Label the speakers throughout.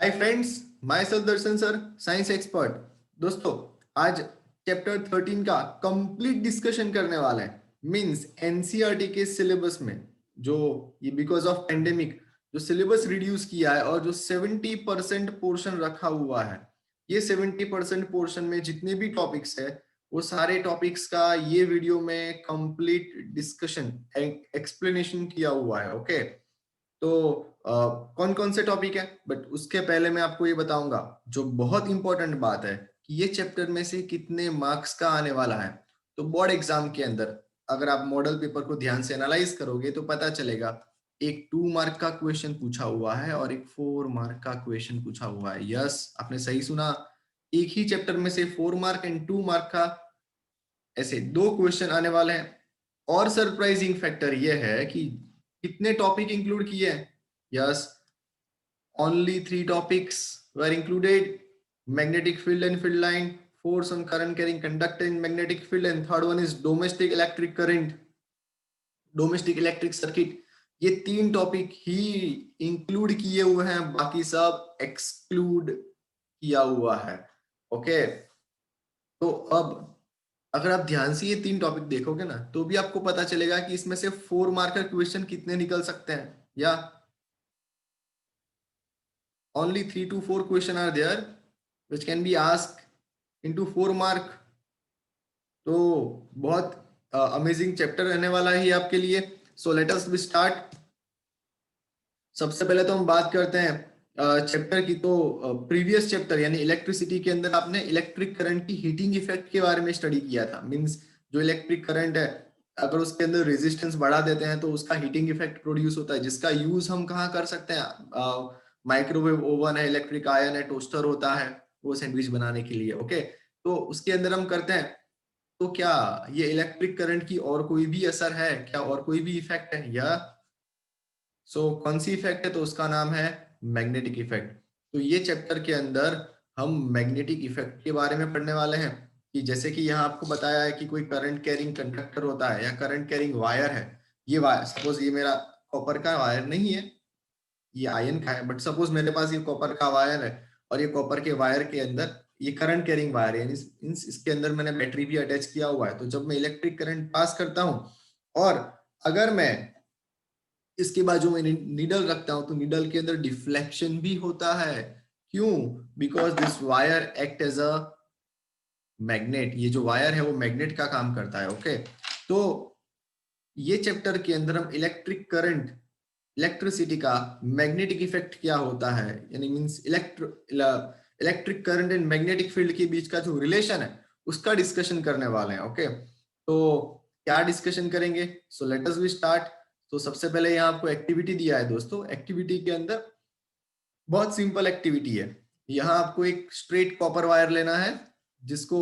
Speaker 1: Hi friends, my self Darshan sir, science expert. दोस्तों, आज chapter 13 का कंप्लीट डिस्कशन करने वाला है। मींस एनसीईआरटी के सिलेबस में जो ये बिकॉज ऑफ पेंडेमिक जो सिलेबस रिड्यूस किया है और जो 70% पोर्शन रखा हुआ है, ये 70% पोर्शन में जितने भी टॉपिक्स है वो सारे टॉपिक्स का ये वीडियो में कंप्लीट डिस्कशन एक्सप्लेनेशन किया हुआ है। ओके, तो कौन कौन से टॉपिक है, बट उसके पहले मैं आपको ये बताऊंगा जो बहुत इंपॉर्टेंट बात है कि ये चैप्टर में से कितने मार्क्स का आने वाला है। तो बोर्ड एग्जाम के अंदर अगर आप मॉडल पेपर को ध्यान से एनालाइज करोगे तो पता चलेगा एक 2 मार्क का क्वेश्चन पूछा हुआ है और एक 4 मार्क का क्वेश्चन पूछा हुआ है। यस, आपने सही सुना, एक ही चैप्टर में से 4 मार्क एंड 2 मार्क का ऐसे 2 क्वेश्चन आने वाले हैं। और सरप्राइजिंग फैक्टर यह है कि कितने टॉपिक इंक्लूड किए हैं। Yes, only 3 topics were included: magnetic field and field line, force on current carrying conductor in magnetic field, and third one is domestic electric current, domestic electric circuit। ये 3 topic ही include किए हुए हैं, बाकी सब exclude किया हुआ है। Okay, तो अब अगर आप ध्यान से ये 3 टॉपिक देखोगे ना तो भी आपको पता चलेगा कि इसमें से 4 मार्क का क्वेश्चन कितने निकल सकते हैं। या only 3 to 4 question are there which can be asked into 4 mark। तो बहुत अमेजिंग चैप्टर रहने वाला है आपके लिए। सो लेट अस स्टार्ट। सबसे पहले तो हम बात करते हैं चैप्टर की। तो प्रीवियस चैप्टर यानी इलेक्ट्रिसिटी के अंदर आपने इलेक्ट्रिक करंट की हीटिंग इफेक्ट के बारे में स्टडी किया था। मींस जो इलेक्ट्रिक करंट है, अगर उसके अंदर रेजिस्टेंस बढ़ा देते हैं तो उसका हीटिंग इफेक्ट प्रोड्यूस होता है, जिसका यूज हम कहाँ कर सकते हैं। माइक्रोवेव ओवन है, इलेक्ट्रिक आयन है, टोस्टर होता है वो सैंडविच बनाने के लिए। ओके, तो उसके अंदर हम करते हैं। तो क्या ये इलेक्ट्रिक करंट की और कोई भी असर है क्या, और कोई भी इफेक्ट है या कौन सी इफेक्ट है? तो उसका नाम है मैग्नेटिक इफेक्ट। तो ये चैप्टर के अंदर हम मैग्नेटिक इफेक्ट के बारे में पढ़ने वाले हैं कि जैसे कि यहाँ आपको बताया है कि कोई करंट कैरिंग कंडक्टर होता है या करंट कैरिंग वायर है। ये वायर, सपोज ये मेरा कॉपर का वायर नहीं है, ये आयन का है, बट सपोज मेरे पास ये कॉपर का वायर है और ये कॉपर के वायर के अंदर ये करंट कैरिंग वायर है, इसके अंदर मैंने बैटरी भी अटैच किया हुआ है। तो जब मैं इलेक्ट्रिक करंट पास करता हूं और अगर मैं इसके बाजू में नीडल रखता हूं तो नीडल के अंदर डिफ्लेक्शन भी होता है। क्यों? Because this wire act as a magnet. ये जो वायर है वो मैग्नेट का काम करता है। ओके, तो ये चैप्टर के अंदर हम इलेक्ट्रिक करंट, इलेक्ट्रिसिटी का मैग्नेटिक इफेक्ट क्या होता है, यानी means electric current and magnetic field के बीच का जो रिलेशन है उसका डिस्कशन करने वाले हैं। ओके, तो क्या डिस्कशन करेंगे? So let us we start. तो सबसे पहले यहाँ आपको एक्टिविटी दिया है दोस्तों। एक्टिविटी के अंदर बहुत सिंपल एक्टिविटी है। यहाँ आपको एक स्ट्रेट कॉपर वायर लेना है जिसको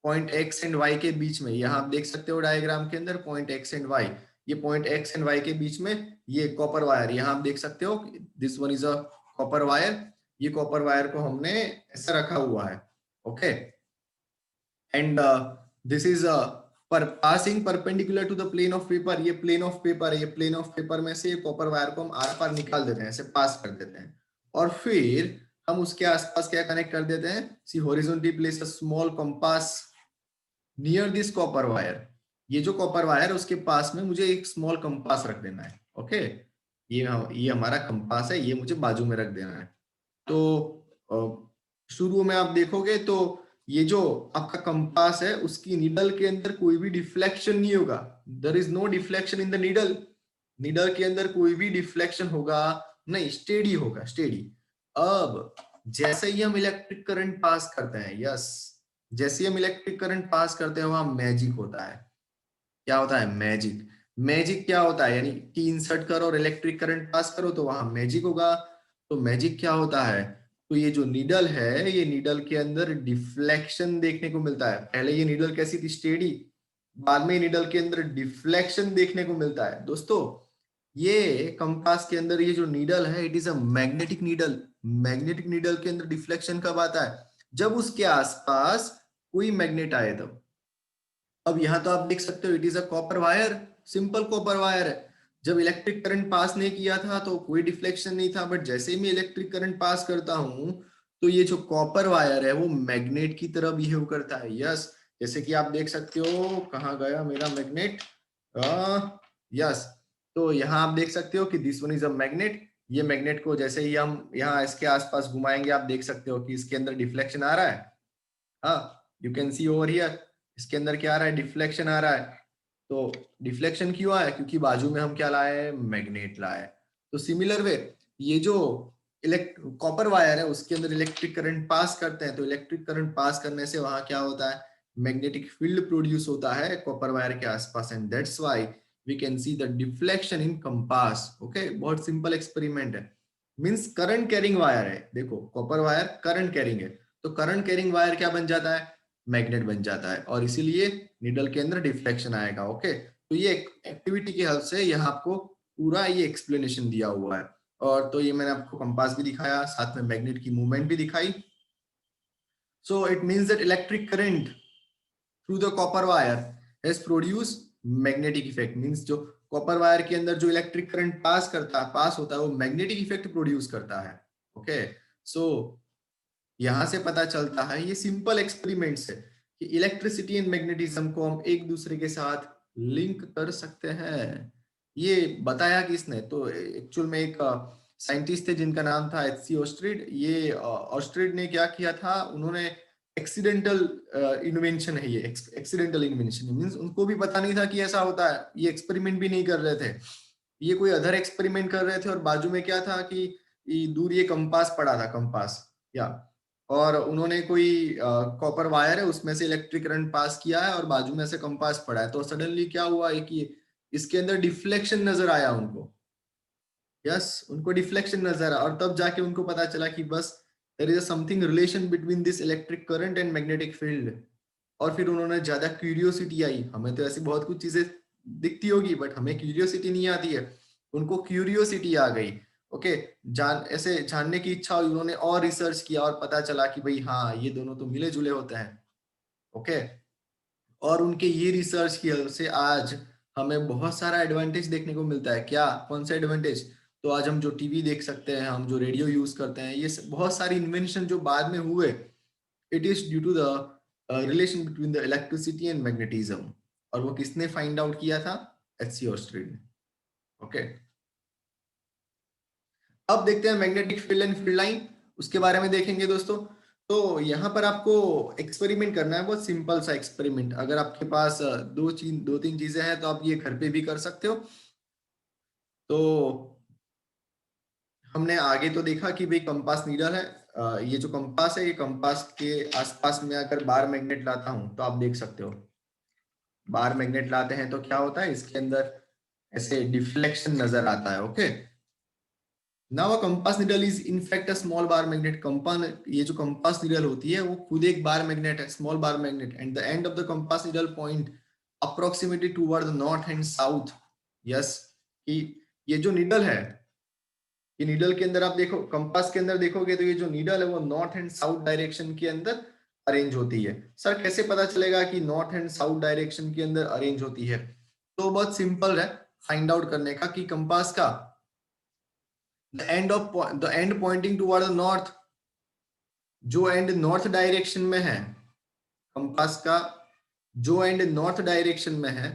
Speaker 1: पॉइंट एक्स एंड वाई के बीच में, यहाँ आप देख सकते हो डायग्राम के अंदर पॉइंट एक्स एंड वाई, ये पॉइंट एक्स एंड वाई के बीच में ये कॉपर वायर, यहाँ आप देख सकते हो this one is a copper wire. ये कॉपर वायर को हमने ऐसा रखा हुआ है। ओके, एंड दिस इज पर passing perpendicular to the plane of paper. ये प्लेन ऑफ पेपर है, ये प्लेन ऑफ पेपर में से कॉपर वायर को हम आर पार निकाल देते हैं, ऐसे पास कर देते हैं और फिर हम उसके आसपास क्या कनेक्ट कर देते हैं? See horizontally place a small compass near this copper wire. ये जो कॉपर वायर है उसके पास में मुझे एक स्मॉल कंपास रख देना है। ओके, ये हमारा कंपास है, ये मुझे बाजू में रख देना है। तो शुरू में आप देखोगे तो ये जो आपका कंपास है उसकी नीडल के अंदर कोई भी डिफ्लेक्शन नहीं होगा। There is no deflection in the needle. Needle के अंदर कोई भी डिफ्लेक्शन होगा नहीं, स्टेडी होगा, स्टेडी। अब जैसे ही हम इलेक्ट्रिक करंट पास करते हैं, यस, जैसे ही हम इलेक्ट्रिक करंट पास करते हैं वहां मैजिक होता है। क्या होता है? मैजिक। मैजिक क्या होता है? यानी कि इंसर्ट करो और इलेक्ट्रिक करंट पास करो तो वहां मैजिक होगा। तो मैजिक क्या होता है? तो ये जो नीडल है, ये नीडल के अंदर डिफ्लेक्शन देखने को मिलता है। पहले ये नीडल कैसी थी? स्टेडी। बाद में नीडल के अंदर डिफ्लेक्शन देखने को मिलता है। दोस्तों, ये कंपास के अंदर ये जो नीडल है it is a magnetic needle. Magnetic needle के अंदर डिफ्लेक्शन कब आता है? जब उसके आसपास कोई मैग्नेट आए तब। अब यहां तो आप देख सकते हो it is a copper wire, simple copper wire है। जब इलेक्ट्रिक करंट पास नहीं किया था तो कोई डिफ्लेक्शन नहीं था, बट जैसे ही मैं इलेक्ट्रिक करंट पास करता हूं तो ये जो कॉपर वायर है वो मैग्नेट की तरह बिहेव करता है। यस, जैसे कि आप देख सकते हो, कहाँ गया मेरा मैग्नेट, यस, तो यहाँ आप देख सकते हो कि this one is a magnet. ये मैग्नेट को जैसे ही हम यहाँ इसके आसपास घुमाएंगे आप देख सकते हो कि इसके अंदर डिफ्लेक्शन आ रहा है। हाँ, you can C over here, इसके अंदर क्या आ रहा है, डिफ्लेक्शन आ रहा है। तो डिफ्लेक्शन क्यों आया, क्योंकि बाजू में हम क्या लाए, मैग्नेट लाए। तो सिमिलर वे, ये जो इलेक्ट कॉपर वायर है उसके अंदर इलेक्ट्रिक करंट पास करते हैं, तो इलेक्ट्रिक करंट पास करने से वहां क्या होता है, मैग्नेटिक फील्ड प्रोड्यूस होता है कॉपर वायर के आसपास, and that's why we can see the deflection in compass. Okay, बहुत सिंपल एक्सपेरिमेंट है। मींस करंट कैरिंग वायर है, देखो कॉपर वायर करंट कैरिंग है, तो करंट कैरिंग वायर क्या बन जाता है, मैग्नेट बन जाता है, और इसीलिए निडल के अंदर डिफ्लेक्शन आएगा। ओके, तो ये एक्टिविटी की हेल्प से यहाँ आपको पूरा ये एक्सप्लेनेशन दिया हुआ है। और तो ये मैंने आपको कंपास भी दिखाया, साथ में मैग्नेट की मूवमेंट भी दिखाई। So it means that electric current through the copper wire has produce magnetic effect. Means जो कॉपर वायर के अंदर जो इलेक्ट्रिक करंट पास होता है वो मैग्नेटिक इफेक्ट प्रोड्यूस करता है। ओके, सो यहां से पता चलता है, ये सिंपल एक्सपेरिमेंट से, कि इलेक्ट्रिसिटी एंड मैग्नेटिज्म को हम एक दूसरे के साथ लिंक कर सकते हैं। ये बताया किसने, तो एक्चुअल में एक साइंटिस्ट थे जिनका नाम था एच.सी. ऑस्ट्रिड। ये ऑस्ट्रिड ने क्या किया था, उन्होंने एक्सीडेंटल इन्वेंशन है, ये एक्सीडेंटल इन्वेंशन मींस उनको भी पता नहीं था कि ऐसा होता है, ये एक्सपेरिमेंट भी नहीं कर रहे थे, ये कोई अदर एक्सपेरिमेंट कर रहे थे, और बाजू में क्या था कि दूर ये कंपास पड़ा था, कंपास, या, और उन्होंने कोई कॉपर वायर है उसमें से इलेक्ट्रिक करंट पास किया है और बाजू में से कंपास पड़ा है, तो सडनली क्या हुआ है कि इसके अंदर डिफ्लेक्शन नजर आया उनको। यस, उनको डिफ्लेक्शन नजर आया, और तब जाके उनको पता चला कि बस there is something relation between this electric current and magnetic field. और फिर उन्होंने ज्यादा क्यूरियोसिटी आई, हमें तो ऐसी बहुत कुछ चीजें दिखती होगी बट हमें क्यूरियोसिटी नहीं आती है, उनको क्यूरियोसिटी आ गई। ओके, ऐसे जानने की इच्छा हुई, उन्होंने और रिसर्च किया और पता चला कि भाई हाँ, ये दोनों तो मिले जुले होते हैं। ओके, और उनके ये रिसर्च की वजह से आज हमें बहुत सारा एडवांटेज देखने को मिलता है। क्या, कौन सा एडवांटेज, तो आज हम जो टीवी देख सकते हैं, हम जो रेडियो यूज करते हैं, ये बहुत सारी इन्वेंशन जो बाद में हुए, it is due to the relation between the electricity and magnetism. और वो किसने फाइंड आउट किया था, एच.सी. ऑस्ट्रिड ने। ओके, अब देखते हैं magnetic field and field line, उसके बारे में देखेंगे दोस्तों। तो यहाँ पर आपको एक्सपेरिमेंट करना है, बहुत सिंपल सा एक्सपेरिमेंट। अगर आपके पास दो तीन चीजें हैं तो आप ये घर पे भी कर सकते हो। तो हमने आगे तो देखा कि भाई कंपास नीडल है, ये जो कंपास है, ये कंपास के आसपास में अगर बार मैग्नेट लाता हूं तो आप देख सकते हो, बार मैग्नेट लाते हैं तो क्या होता है, इसके अंदर ऐसे डिफ्लेक्शन नजर आता है। Okay, now a compass needle is in fact a small bar magnet. Compass, ये जो कंपास नीडल होती है वो खुद एक बार मैग्नेट है, small bar magnet, and the end of the compass needle point approximately toward the north and south. Yes, कि ये जो नीडल है, ये नीडल के अंदर आप देखो, कंपास के अंदर देखोगे तो ये जो नीडल है वो नॉर्थ एंड साउथ डायरेक्शन के अंदर अरेंज होती है। सर कैसे पता चलेगा कि नॉर्थ एंड साउथ डायरेक्शन के अंदर अरेंज होती है, तो बहुत सिंपल है फाइंड आउट करने का, कि कंपास का the end pointing toward the north, जो एंड नॉर्थ डायरेक्शन में है, कंपास का जो एंड नॉर्थ डायरेक्शन में है,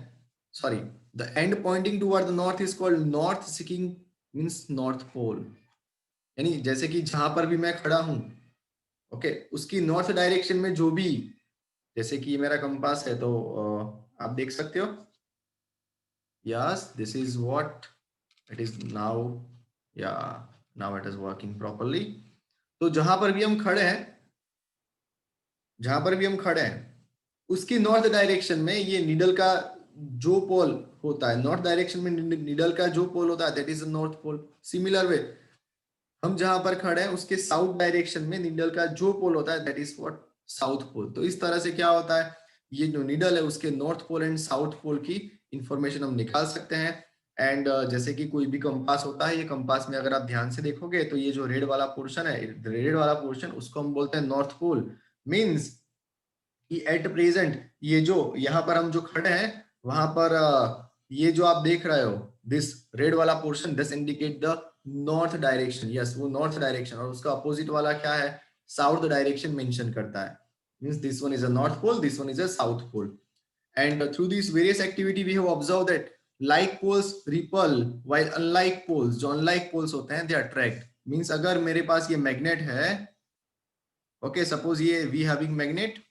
Speaker 1: sorry, the end pointing toward the north is called north seeking, means north pole. यानी जैसे कि जहां पर भी मैं खड़ा हूं, ओके, उसकी नॉर्थ डायरेक्शन में जो भी, जैसे कि ये मेरा कंपास है तो आप देख सकते हो, yes, this is what it is now, yeah, now it is working properly. तो जहां पर भी हम खड़े हैं, जहां पर भी हम खड़े हैं उसकी नॉर्थ डायरेक्शन में ये नीडल का जो पोल होता है, नॉर्थ डायरेक्शन में नीडल का जो पोल होता है that is north pole. Similar way, हम जहां पर खड़े हैं उसके साउथ डायरेक्शन में नीडल का जो पोल होता है that is what, south pole. तो इस तरह से क्या होता है, ये जो नीडल है उसके north pole and south pole की इंफॉर्मेशन हम निकाल सकते हैं। एंड जैसे कि कोई भी कंपास होता है, ये कंपास में अगर आप ध्यान से देखोगे तो ये जो रेड वाला पोर्शन है, रेड वाला पोर्शन, उसको हम बोलते हैं नॉर्थ पोल। मीन्स कि एट प्रेजेंट ये जो यहाँ पर हम जो खड़े हैं वहां पर ये जो आप देख रहे हो, दिस रेड वाला portion, this indicate the north direction. Yes, वो नॉर्थ डायरेक्शन, और उसका अपोजिट वाला क्या है, साउथ डायरेक्शन मेंशन करता है। Means this one is a north pole, this one is a south pole. And through these various activity we have observed that like poles repel while unlike poles, जो unlike poles होते हैं, they attract। Means अगर मेरे पास ये magnet है, okay, suppose ये we having magnet,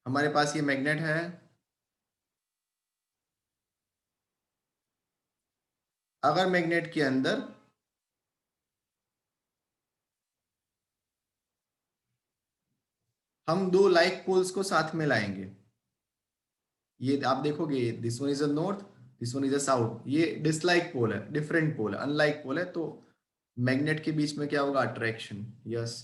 Speaker 1: हमारे पास ये मैग्नेट है, अगर मैग्नेट के अंदर हम दो लाइक पोल्स को साथ में लाएंगे, ये आप देखोगे, this one is a north, this one is a south, ये डिसलाइक पोल है, डिफरेंट पोल है, अनलाइक पोल है, तो मैग्नेट के बीच में क्या होगा, अट्रैक्शन। यस,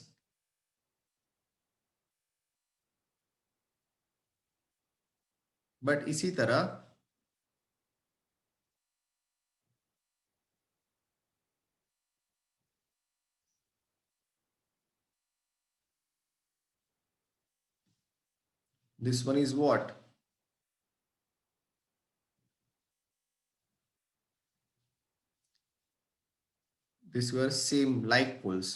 Speaker 1: बट इसी तरह this one is what, this were same like poles,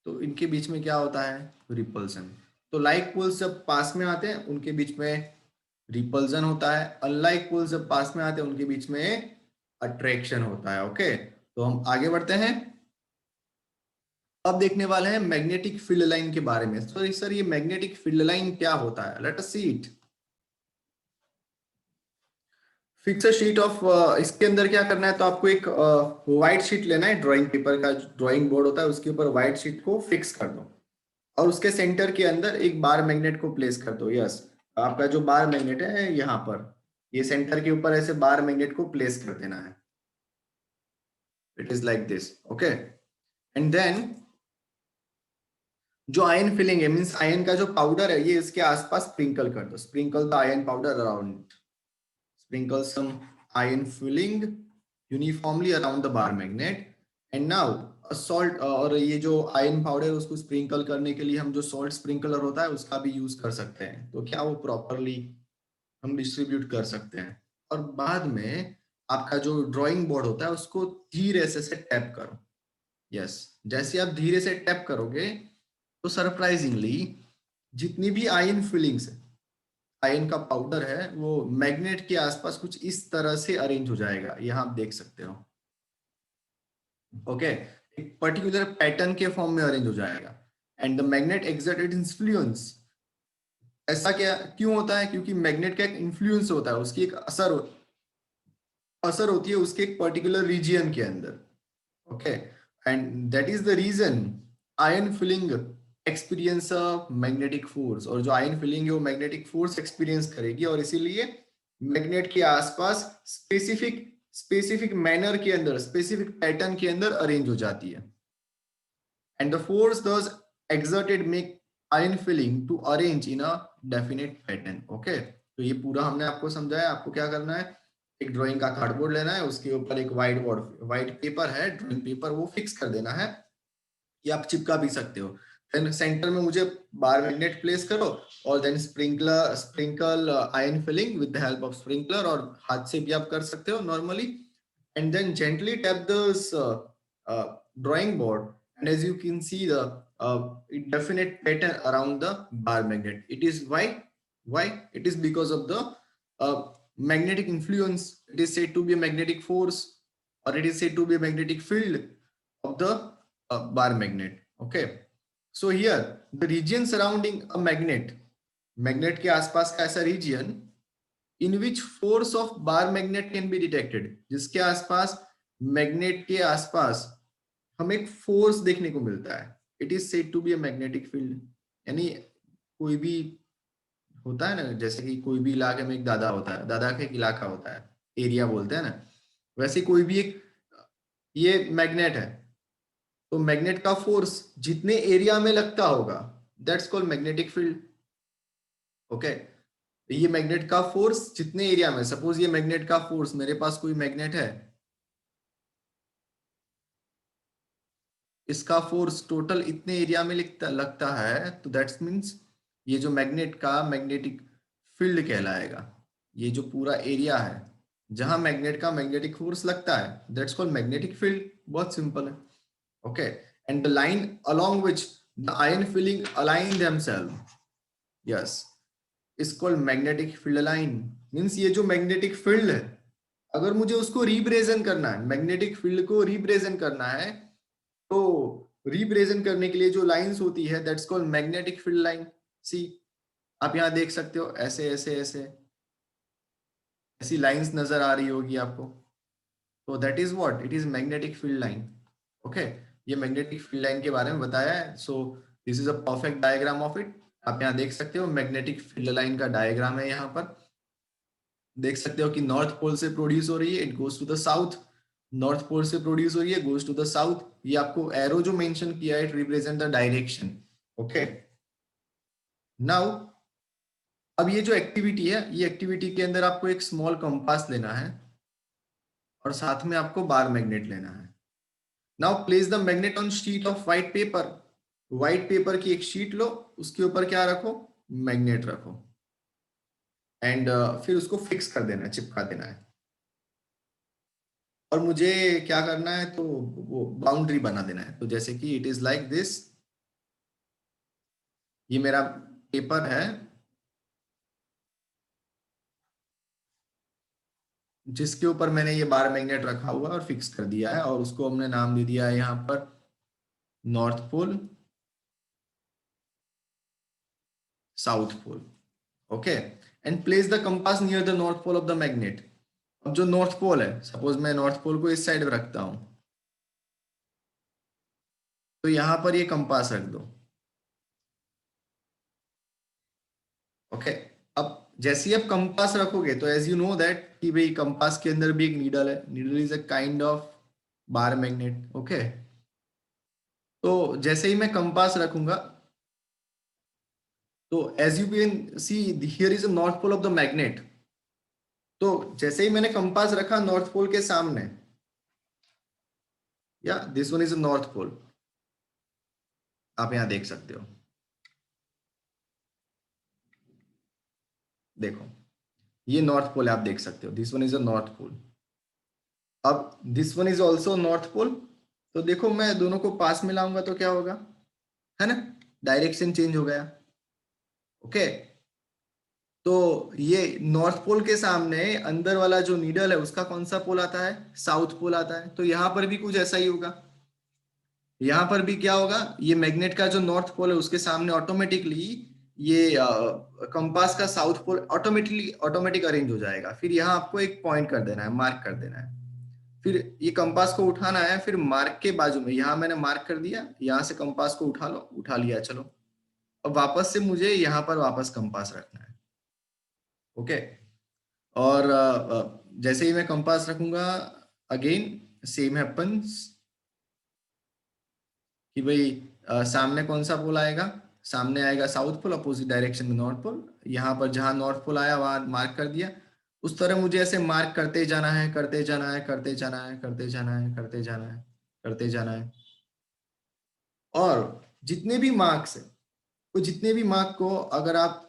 Speaker 1: तो इनके बीच में क्या होता है, रिपल्सन। तो लाइक पोल्स जब पास में आते हैं उनके बीच में रिपल्सन होता है, अनलाइक पोल्स जब पास में आते हैं उनके बीच में अट्रैक्शन होता है। ओके, तो हम आगे बढ़ते हैं। अब देखने वाले हैं मैग्नेटिक फील्ड लाइन के बारे में। सर ये मैग्नेटिक फील्ड लाइन क्या होता है, let us see it. Fix a sheet of, इसके अंदर क्या करना है, तो आपको एक व्हाइट शीट लेना है, ड्राइंग पेपर का ड्राइंग बोर्ड होता है, उसके ऊपर व्हाइट शीट को फिक्स कर दो, और उसके सेंटर के अंदर एक बार मैग्नेट को प्लेस कर दो। यस, आपका जो बार मैग्नेट है यहाँ पर, ये सेंटर के ऊपर ऐसे बार मैग्नेट को प्लेस कर देना है। It is like this, okay. And then जो आयन फिलिंग है, मींस आयन का जो पाउडर है, ये इसके आसपास स्प्रिंकल कर दो, sprinkle the ion powder around, sprinkle some iron filling uniformly around the bar magnet, and now a salt, और ये जो आयन पाउडर उसको स्प्रिंकल करने के लिए हम जो सॉल्ट स्प्रिंकलर होता है उसका भी यूज कर सकते हैं, तो क्या वो प्रॉपरली हम डिस्ट्रीब्यूट कर सकते हैं। और बाद में आपका जो ड्राइंग बोर्ड होता है उसको धीरे से टैप करो। यस, जैसे आप धीरे से टैप करोगे तो सरप्राइजिंगली जितनी भी आयन फिलिंग्स है, आयन का पाउडर है, वो मैग्नेट के आसपास कुछ इस तरह से अरेंज हो जाएगा, यहाँ आप देख सकते हो। ओके, एक पर्टिकुलर पैटर्न के फॉर्म में अरेंज हो जाएगा। And the magnet exert it influence, ऐसा क्या क्यों होता है, क्योंकि मैग्नेट का एक इन्फ्लुएंस होता है, उसकी एक असर होती है उसके एक पर्टिकुलर रीजियन के अंदर। Okay, and that is the reason iron filing experience a magnetic force, और जो आयन फिलिंग है वो मैग्नेटिक फोर्स एक्सपीरियंस करेगी, और इसीलिए मैग्नेट के आसपास स्पेसिफिक स्पेसिफिक मैनर के अंदर, स्पेसिफिक पैटर्न के अंदर अरेंज हो जाती है। And the force thus exerted make ion filling to arrange in a definite pattern। Okay, तो ये पूरा हमने आपको समझाया। आपको क्या करना है, एक ड्राइंग का कार्डबोर्ड लेना है, उसके ऊपर एक व्हाइट पेपर है, ड्राइंग पेपर, वो फिक्स कर देना है, या आप चिपका भी सकते हो। देन सेंटर में मुझे बार मैग्नेट प्लेस करो, और then sprinkle iron filing with the help of sprinkler, और हाथ से भी आप कर सकते हो normally. And then gently tap this drawing board, and as you can see the definite pattern around the bar magnet. It is why it is because of the magnetic influence. It is said to be a magnetic force, or it is said to be a magnetic field of the bar magnet। Okay, so here the region surrounding a magnet के आसपास का ऐसा region in which force of bar magnet can be detected, जिसके आसपास magnet के आसपास हमें एक फोर्स देखने को मिलता है। It is said to be a magnetic field. यानी कोई भी होता है ना, जैसे कि कोई भी इलाके में एक दादा होता है, दादा का एक इलाका होता है, एरिया बोलते हैं ना, वैसे कोई भी एक, ये मैग्नेट है, तो मैग्नेट का फोर्स जितने एरिया में लगता होगा, that's called magnetic field. Okay, ये मैग्नेट का फोर्स जितने एरिया में, सपोज ये मैग्नेट का फोर्स, मेरे पास कोई मैग्नेट है, इसका फोर्स टोटल इतने एरिया में लगता है, तो दैट्स मीन्स ये जो मैग्नेट का मैग्नेटिक फील्ड कहलाएगा। ये जो पूरा एरिया है जहां मैग्नेट का मैग्नेटिक फोर्स लगता है, दैट्स कॉल्ड मैग्नेटिक फील्ड। बहुत सिंपल है। Okay, and the line along which the iron field align themselves, yes, is called magnetic field line. Means ये जो मैग्नेटिक फील्ड है, अगर मुझे उसको रिप्रेजेंट करना है, मैग्नेटिक फील्ड को रिप्रेजेंट करना है, तो रिप्रेजेंट करने के लिए जो लाइंस होती है, that's called magnetic field line. See, आप यहां देख सकते हो ऐसे ऐसे ऐसे ऐसी लाइंस नजर आ रही होगी आपको, तो that is what, it is magnetic field line. Okay, ये मैग्नेटिक फील्ड लाइन के बारे में बताया है। So this is a perfect diagram of it. आप यहाँ देख सकते हो मैग्नेटिक फील्ड लाइन का डायग्राम है। यहाँ पर देख सकते हो कि नॉर्थ पोल से प्रोड्यूस हो रही है, it goes to the south. North pole से प्रोड्यूस हो रही है, गोज टू द साउथ। ये आपको एरो जो मेंशन किया है, it represent the direction. Okay, now अब ये जो एक्टिविटी है, ये एक्टिविटी के अंदर आपको एक स्मॉल कंपास लेना है और साथ में आपको बार मैग्नेट लेना है। Now place the magnet on sheet of white paper. White paper की एक शीट लो, उसके ऊपर क्या रखो, मैग्नेट रखो, एंड फिर उसको फिक्स कर देना है, चिपका देना है। और मुझे क्या करना है, तो वो बाउंड्री बना देना है। तो जैसे कि इट इज लाइक दिस, ये मेरा पेपर है जिसके ऊपर मैंने ये बार मैग्नेट रखा हुआ और फिक्स कर दिया है, और उसको हमने नाम दे दिया है यहाँ पर north pole, south pole. Okay, and place the compass near the north pole of the magnet. अब जो नॉर्थ पोल है, सपोज मैं नॉर्थ पोल को इस साइड रखता हूं, तो यहां पर ये कंपास रख दो। ओके, अब जैसे ही आप कंपास रखोगे, तो एज यू नो दैट कि भाई कंपास के अंदर भी एक नीडल है। Needle is a kind of bar magnet. Okay, तो जैसे ही मैं कंपास रखूंगा, तो as you can see here is a north pole of the magnet. तो जैसे ही मैंने कंपास रखा नॉर्थ पोल के सामने, या this one is a north pole, आप यहां देख सकते हो। देखो, ये नॉर्थ पोल है, आप देख सकते हो, this one is a north pole. अब this one is also north pole. तो देखो, मैं दोनों को पास में लाऊंगा तो क्या होगा, है ना, डायरेक्शन चेंज हो गया। ओके, तो ये नॉर्थ पोल के सामने अंदर वाला जो नीडल है, उसका कौन सा पोल आता है, साउथ पोल आता है। तो यहां पर भी कुछ ऐसा ही होगा। यहां पर भी क्या होगा, ये मैग्नेट का जो नॉर्थ पोल है उसके सामने ऑटोमेटिकली ये कंपास का साउथ पोल ऑटोमेटिक अरेंज हो जाएगा। फिर यहाँ आपको एक पॉइंट कर देना है, मार्क कर देना है। फिर ये कंपास को उठाना है, फिर मार्क के बाजू में यहाँ मैंने मार्क कर दिया, यहाँ से कंपास को उठा लो, उठा लिया, चलो। अब वापस से मुझे यहाँ पर वापस कंपास रखना है। ओके, और जैसे ही मैं कंपास रखूंगा, अगेन सेम हैपन्स कि भाई सामने कौन सा पोल आएगा, सामने आएगा साउथ पोल, अपोजिट डायरेक्शन में नॉर्थ पोल। यहाँ पर जहां नॉर्थ पोल आया वहां मार्क कर दिया। उस तरह मुझे ऐसे मार्क करते जाना है, करते जाना है, करते जाना है, करते जाना है, करते जाना है, करते जाना है। और जितने भी मार्क्स है, तो जितने भी मार्क को अगर आप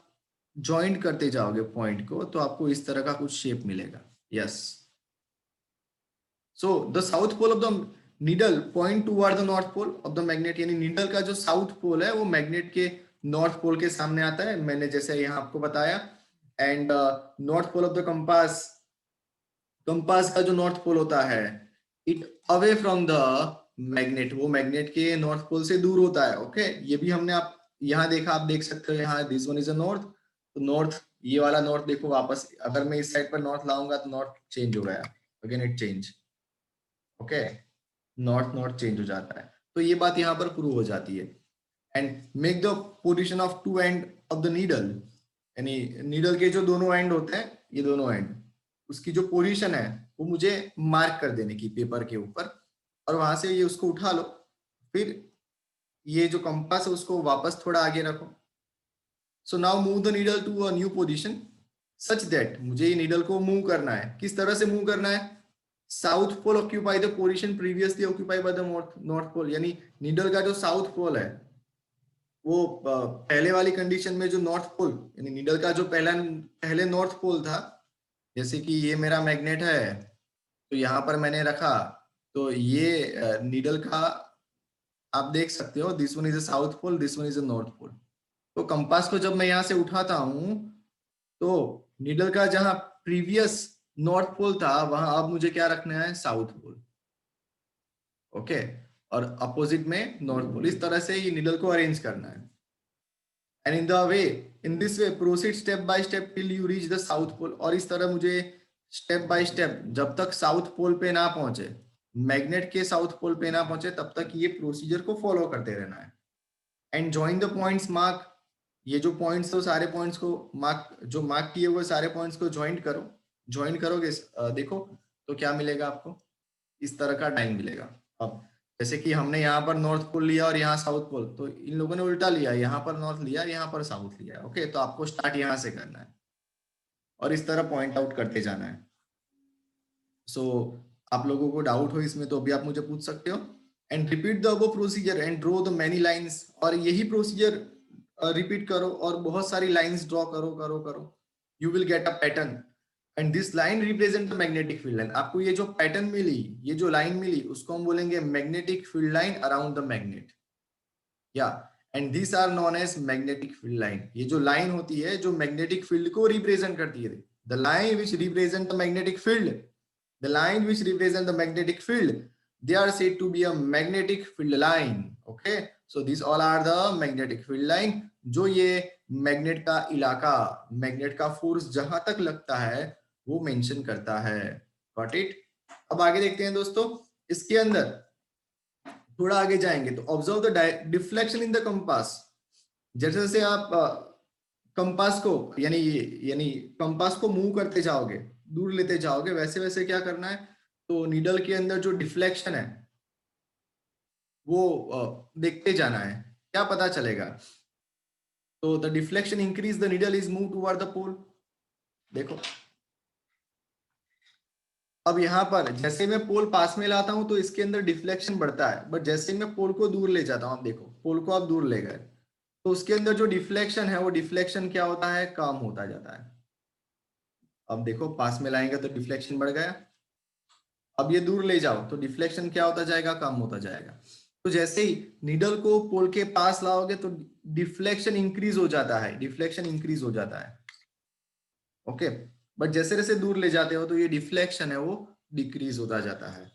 Speaker 1: ज्वाइंट करते जाओगे पॉइंट को, तो आपको इस तरह का कुछ शेप मिलेगा। Yes, so the south pole of the needle point toward the north pole of the magnet. यानी नीडल का जो साउथ पोल है वो मैग्नेट के नॉर्थ पोल के सामने आता है, मैंने जैसे यहाँ आपको बताया। And north pole of the compass, compass का जो नॉर्थ पोल होता है, it away from the magnet, वो मैग्नेट के नॉर्थ पोल से दूर होता है। ओके, ये भी हमने आप यहाँ देखा, आप देख सकते हो यहाँ this one is a north. तो नॉर्थ, ये वाला नॉर्थ देखो, वापस अगर मैं इस साइड पर नॉर्थ लाऊंगा तो नॉर्थ चेंज हो गया, again it change. Okay, north north change हो जाता है। तो ये बात यहाँ पर प्रूव हो जाती है। And make the position of two end of the needle, यानी नीडल के जो दोनों एंड होते हैं, ये दोनों एंड, उसकी जो पोजीशन है वो मुझे मार्क कर देने की पेपर के ऊपर, और वहां से ये उसको उठा लो। फिर ये जो कंपास है उसको वापस थोड़ा आगे रखो। So now move the needle to a new position such that, मुझे ये नीडल को मूव करना है। किस तरह से मूव करना है, south pole occupy the position previously occupy by the north pole, यानी नीडल का जो साउथ पोल है वो पहले वाली कंडीशन में जो नॉर्थ पोल यानी नीडल का जो पहले नॉर्थ पोल था, जैसे कि ये मेरा मैग्नेट है तो यहाँ पर मैंने रखा, तो ये नीडल का आप देख सकते हो, this one is a south pole, this one is a north pole. तो कंपास को जब मैं यहाँ से उठाता हूं तो नीडल का जहां प्रीवियस नॉर्थ पोल था वहां अब मुझे क्या रखना है, साउथ पोल। ओके, और अपोजिट में नॉर्थ पोल। इस तरह से ये नीडल को अरेंज करना है। And in this way proceed step by step till you reach the south pole. और इस तरह मुझे स्टेप बाय स्टेप जब तक साउथ पोल पे ना पहुंचे, मैग्नेट के साउथ पोल पे ना पहुंचे, तब तक ये प्रोसीजर को फॉलो करते रहना है। And join the points mark, ये जो पॉइंट्स हो सारे पॉइंट्स को मार्क किए हुए सारे पॉइंट्स को ज्वाइन करोगे देखो तो क्या मिलेगा आपको, इस तरह का टाइम मिलेगा। अब जैसे कि हमने यहाँ पर नॉर्थ पोल लिया और यहाँ साउथ पोल, तो इन लोगों ने उल्टा लिया, यहाँ पर नॉर्थ लिया, यहाँ पर साउथ लिया। ओके, तो आपको स्टार्ट यहाँ से करना है और इस तरह पॉइंट आउट करते जाना है। सो आप लोगों को डाउट हो इसमें तो अभी आप मुझे पूछ सकते हो। And repeat the above procedure and draw the many lines. और यही प्रोसीजर रिपीट करो और बहुत सारी लाइंस ड्रॉ करो करो करो, you will get a pattern. And this line represent the magnetic field line. आपको ये जो पैटर्न मिली, ये जो लाइन मिली, उसको हम बोलेंगे magnetic field line around the magnet, या and this are known as magnetic field line. ये जो लाइन होती है जो मैग्नेटिक फील्ड को रिप्रेजेंट करती है, the line which represent the magnetic field, the line which represent the magnetic field, they are said to be a magnetic field line. Okay, so these all are the magnetic field line, जो ये magnet का इलाका, magnet का force जहां तक लगता है वो मेंशन करता है। Got it. अब आगे देखते हैं दोस्तों, इसके अंदर थोड़ा आगे जाएंगे तो observe the deflection in the compass. जैसे जैसे आप कंपास को यानी कंपास को मूव करते जाओगे, दूर लेते जाओगे, वैसे वैसे क्या करना है, तो नीडल के अंदर जो डिफ्लेक्शन है वो देखते जाना है। क्या पता चलेगा, तो the deflection increase the needle is move toward the pole. देखो अब यहाँ पर जैसे मैं पोल पास में लाता हूं तो इसके अंदर डिफ्लेक्शन बढ़ता है, बट जैसे मैं पोल को दूर ले जाता हूं, आप देखो पोल को आप दूर ले गए तो उसके अंदर जो डिफ्लेक्शन है वो डिफ्लेक्शन क्या होता है, कम होता जाता है। अब देखो पास में लाएंगे तो डिफ्लेक्शन बढ़ गया, अब ये दूर ले जाओ तो डिफ्लेक्शन क्या होता जाएगा, कम होता जाएगा। तो जैसे ही नीडल को पोल के पास लाओगे तो डिफ्लेक्शन इंक्रीज हो जाता है, डिफ्लेक्शन इंक्रीज हो जाता है। ओके, बट जैसे जैसे दूर ले जाते हो तो ये डिफ्लेक्शन है वो डिक्रीज होता जाता है।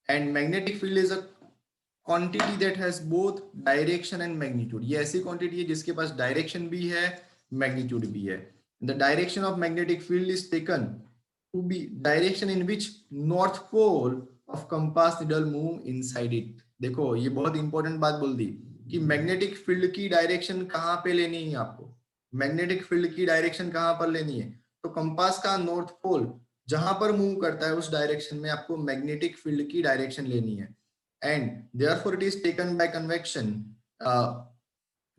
Speaker 1: And magnetic field is a quantity that has both direction and magnitude. ये ऐसी क्वांटिटी है जिसके पास डायरेक्शन भी है, मैग्नीट्यूड भी है। The direction of magnetic field is taken to be direction in which north pole of compass needle move inside it. देखो ये बहुत इंपॉर्टेंट बात बोल दी कि मैग्नेटिक फील्ड की डायरेक्शन कहाँ पे लेनी है आपको, मैग्नेटिक फील्ड की डायरेक्शन कहाँ पर लेनी है, तो कंपास का नॉर्थ पोल जहां पर मूव करता है उस डायरेक्शन में आपको मैग्नेटिक फील्ड की डायरेक्शन लेनी है। And therefore it is taken by convection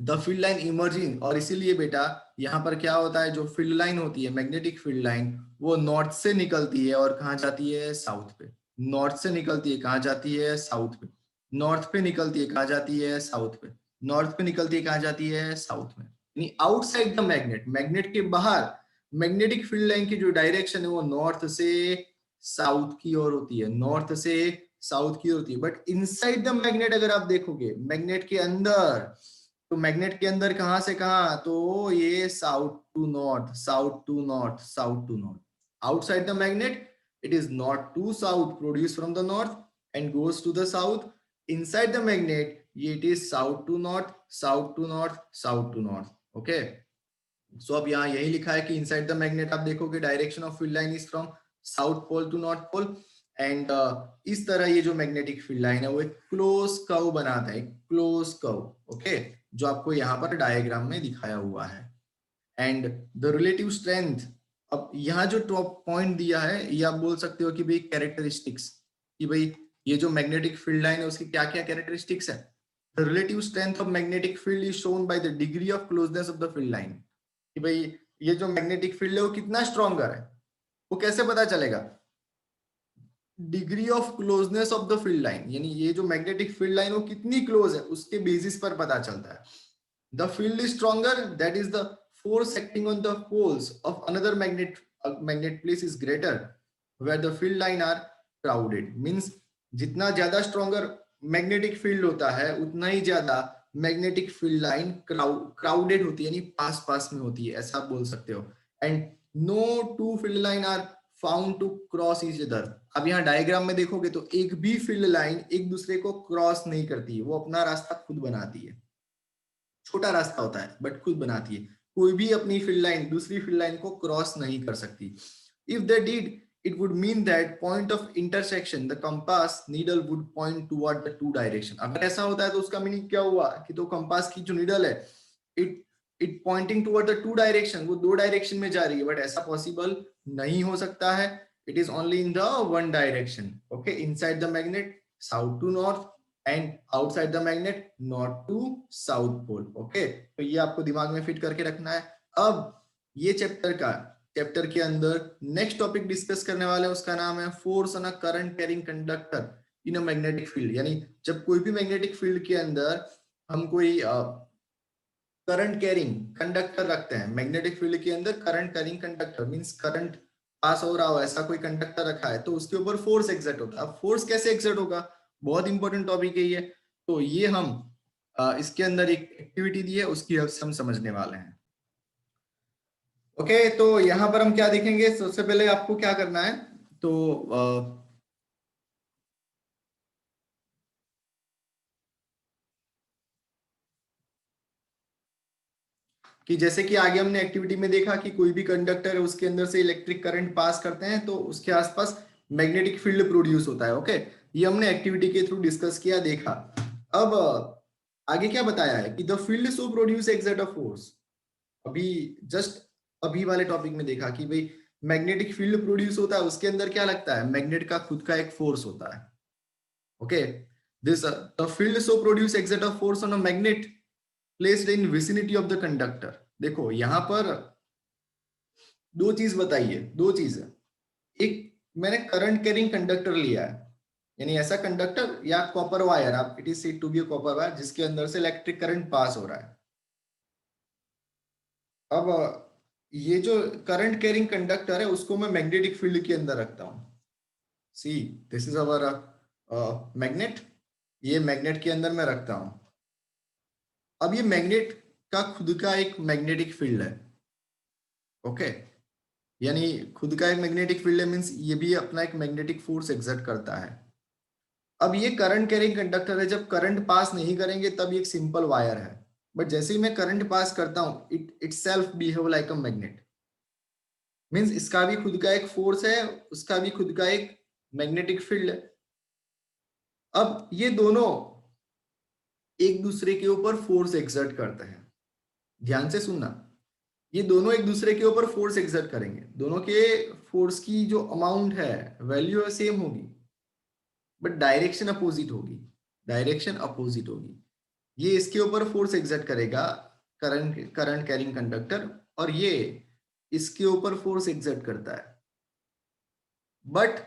Speaker 1: the field line emerging. और इसीलिए बेटा यहाँ पर क्या होता है, जो फील्ड लाइन होती है मैग्नेटिक फील्ड लाइन वो नॉर्थ से निकलती है और कहाँ जाती है, साउथ पे। नॉर्थ से निकलती है कहाँ जाती है, साउथ पे। नॉर्थ पे निकलती है कहाँ जाती है, साउथ पे। नॉर्थ पे निकलती है कहाँ जाती है, साउथ में। यानी आउटसाइड द मैग्नेट, मैग्नेट के बाहर मैग्नेटिक फील्ड लाइन की जो डायरेक्शन है वो नॉर्थ से साउथ की ओर होती है, नॉर्थ से साउथ की ओर होती है। बट इनसाइड द मैग्नेट अगर आप देखोगे मैग्नेट के अंदर, तो मैग्नेट के अंदर कहां से कहां, तो ये south to north, south to north, south to north. Outside the magnet it is north to south, produced from the north and goes to the south. Inside the magnet it is south to north, south to north, south to north. Okay, so अब यहाँ यही लिखा है कि inside the magnet आप देखोगे direction of field line is from south pole to north pole and इस तरह ये जो मैग्नेटिक फील्ड लाइन है वो एक क्लोज कर्व बनाता है, क्लोज कर्व। ओके, जो आपको यहाँ पर डायग्राम में दिखाया हुआ है। एंड द रिलेटिव स्ट्रेंथ, अब यहाँ जो टॉप पॉइंट दिया है ये आप बोल सकते हो कि भाई कैरेक्टरिस्टिक्स, कि भाई ये जो मैग्नेटिक फील्ड लाइन है उसकी क्या क्या कैरेक्टरिस्टिक्स है। The relative strength of magnetic field is shown by the degree of closeness of the field line. कि भाई ये जो मैग्नेटिक फील्ड है वो कितना स्ट्रॉन्गर है, वो कैसे पता चलेगा, degree of closeness of the field line, यानी ये जो मैग्नेटिक फील्ड लाइन वो कितनी क्लोज है उसके बेसिस पर पता चलता है. The field is stronger, that is the force acting on the poles of another magnet place is greater where the field line are crowded. Means जितना ज्यादा स्ट्रॉन्गर मैग्नेटिक फील्ड होता है उतना ही ज्यादा मैग्नेटिक फील्ड लाइन क्राउडेड होती है, यानी पास पास में होती है, ऐसा आप बोल सकते हो. And no two field line are found to cross each other. अब यहाँ डायग्राम में देखोगे तो एक भी फील्ड लाइन एक दूसरे को क्रॉस नहीं करती है, वो अपना रास्ता खुद बनाती है. छोटा रास्ता होता है बट खुद बनाती है. कोई भी अपनी फील्ड लाइन दूसरी फील्ड लाइन को क्रॉस नहीं कर सकती. If they did, it would mean that point of intersection the compass needle would point toward the two direction. अगर ऐसा होता है तो उसका मीनिंग क्या हुआ कि तो कंपास की जो नीडल है it pointing toward the two direction, वो दो डायरेक्शन में जा रही है, बट ऐसा पॉसिबल नहीं हो सकता है. It is only in the one direction. Okay, inside the magnet south to north and outside the magnet north to south pole. Okay, तो ये आपको दिमाग में फिट करके रखना है. अब ये चैप्टर के अंदर नेक्स्ट टॉपिक डिस्कस करने वाले हैं, उसका नाम है force on a current carrying conductor in a magnetic field. यानी जब कोई भी मैग्नेटिक फील्ड के अंदर हम कोई करंट कैरिंग कंडक्टर रखते हैं, मैग्नेटिक फील्ड के अंदर current carrying conductor means current pass हो रहा हो ऐसा कोई कंडक्टर रखा है तो उसके ऊपर फोर्स एक्सर्ट होता है. अब फोर्स कैसे एक्सर्ट होगा, बहुत इंपॉर्टेंट टॉपिक है ये. तो ये हम इसके अंदर एक एक्टिविटी दी है उसकी हम समझने वाले हैं. ओके तो यहां पर हम क्या देखेंगे, सबसे पहले आपको क्या करना है तो कि जैसे कि आगे हमने एक्टिविटी में देखा कि कोई भी कंडक्टर है उसके अंदर से इलेक्ट्रिक करंट पास करते हैं तो उसके आसपास मैग्नेटिक फील्ड प्रोड्यूस होता है. ओके, ये हमने एक्टिविटी के थ्रू डिस्कस किया, देखा. अब आगे क्या बताया है कि the field so produce exert a force. अभी जस्ट अभी वाले टॉपिक में देखा कि भाई मैग्नेटिक फील्ड प्रोड्यूस होता है, उसके अंदर क्या लगता है, मैग्नेट का खुद का एक फोर्स होता है. Okay, this the field so produce exert a force on a magnet placed in vicinity of the conductor. देखो यहां पर दो चीज बताई है, दो चीज है. एक मैंने करंट कैरिंग कंडक्टर लिया है, यानी ऐसा कंडक्टर या कॉपर वायर, आप it is said to be a copper wire जिसके अंदर से इलेक्ट्रिक करंट पास हो रहा है. अब ये जो करंट कैरिंग कंडक्टर है उसको मैं मैग्नेटिक फील्ड के अंदर रखता हूं. See this is our magnet, ये मैग्नेट के अंदर मैं रखता हूं. अब ये मैग्नेट का खुद का एक मैग्नेटिक फील्ड है. ओके, यानी खुद का एक मैग्नेटिक फील्ड है मींस ये भी अपना एक मैग्नेटिक फोर्स एक्सर्ट करता है. अब ये करंट कैरिंग कंडक्टर है, जब करंट पास नहीं करेंगे तब ये एक सिंपल वायर है, बट जैसे ही मैं करंट पास करता हूं it itself behave like a magnet. Means इसका भी खुद का एक फोर्स है, उसका भी खुद का एक मैग्नेटिक फील्ड है. अब ये दोनों एक दूसरे के ऊपर फोर्स एक्सर्ट करते हैं. ध्यान से सुनना, ये दोनों एक दूसरे के ऊपर फोर्स एक्सर्ट करेंगे, दोनों के फोर्स की जो अमाउंट है वैल्यू सेम होगी बट डायरेक्शन अपोजिट होगी. डायरेक्शन अपोजिट होगी. ये इसके ऊपर फोर्स एक्सर्ट करेगा करंट कैरिंग कंडक्टर, और ये इसके ऊपर फोर्स एक्सर्ट करता है. बट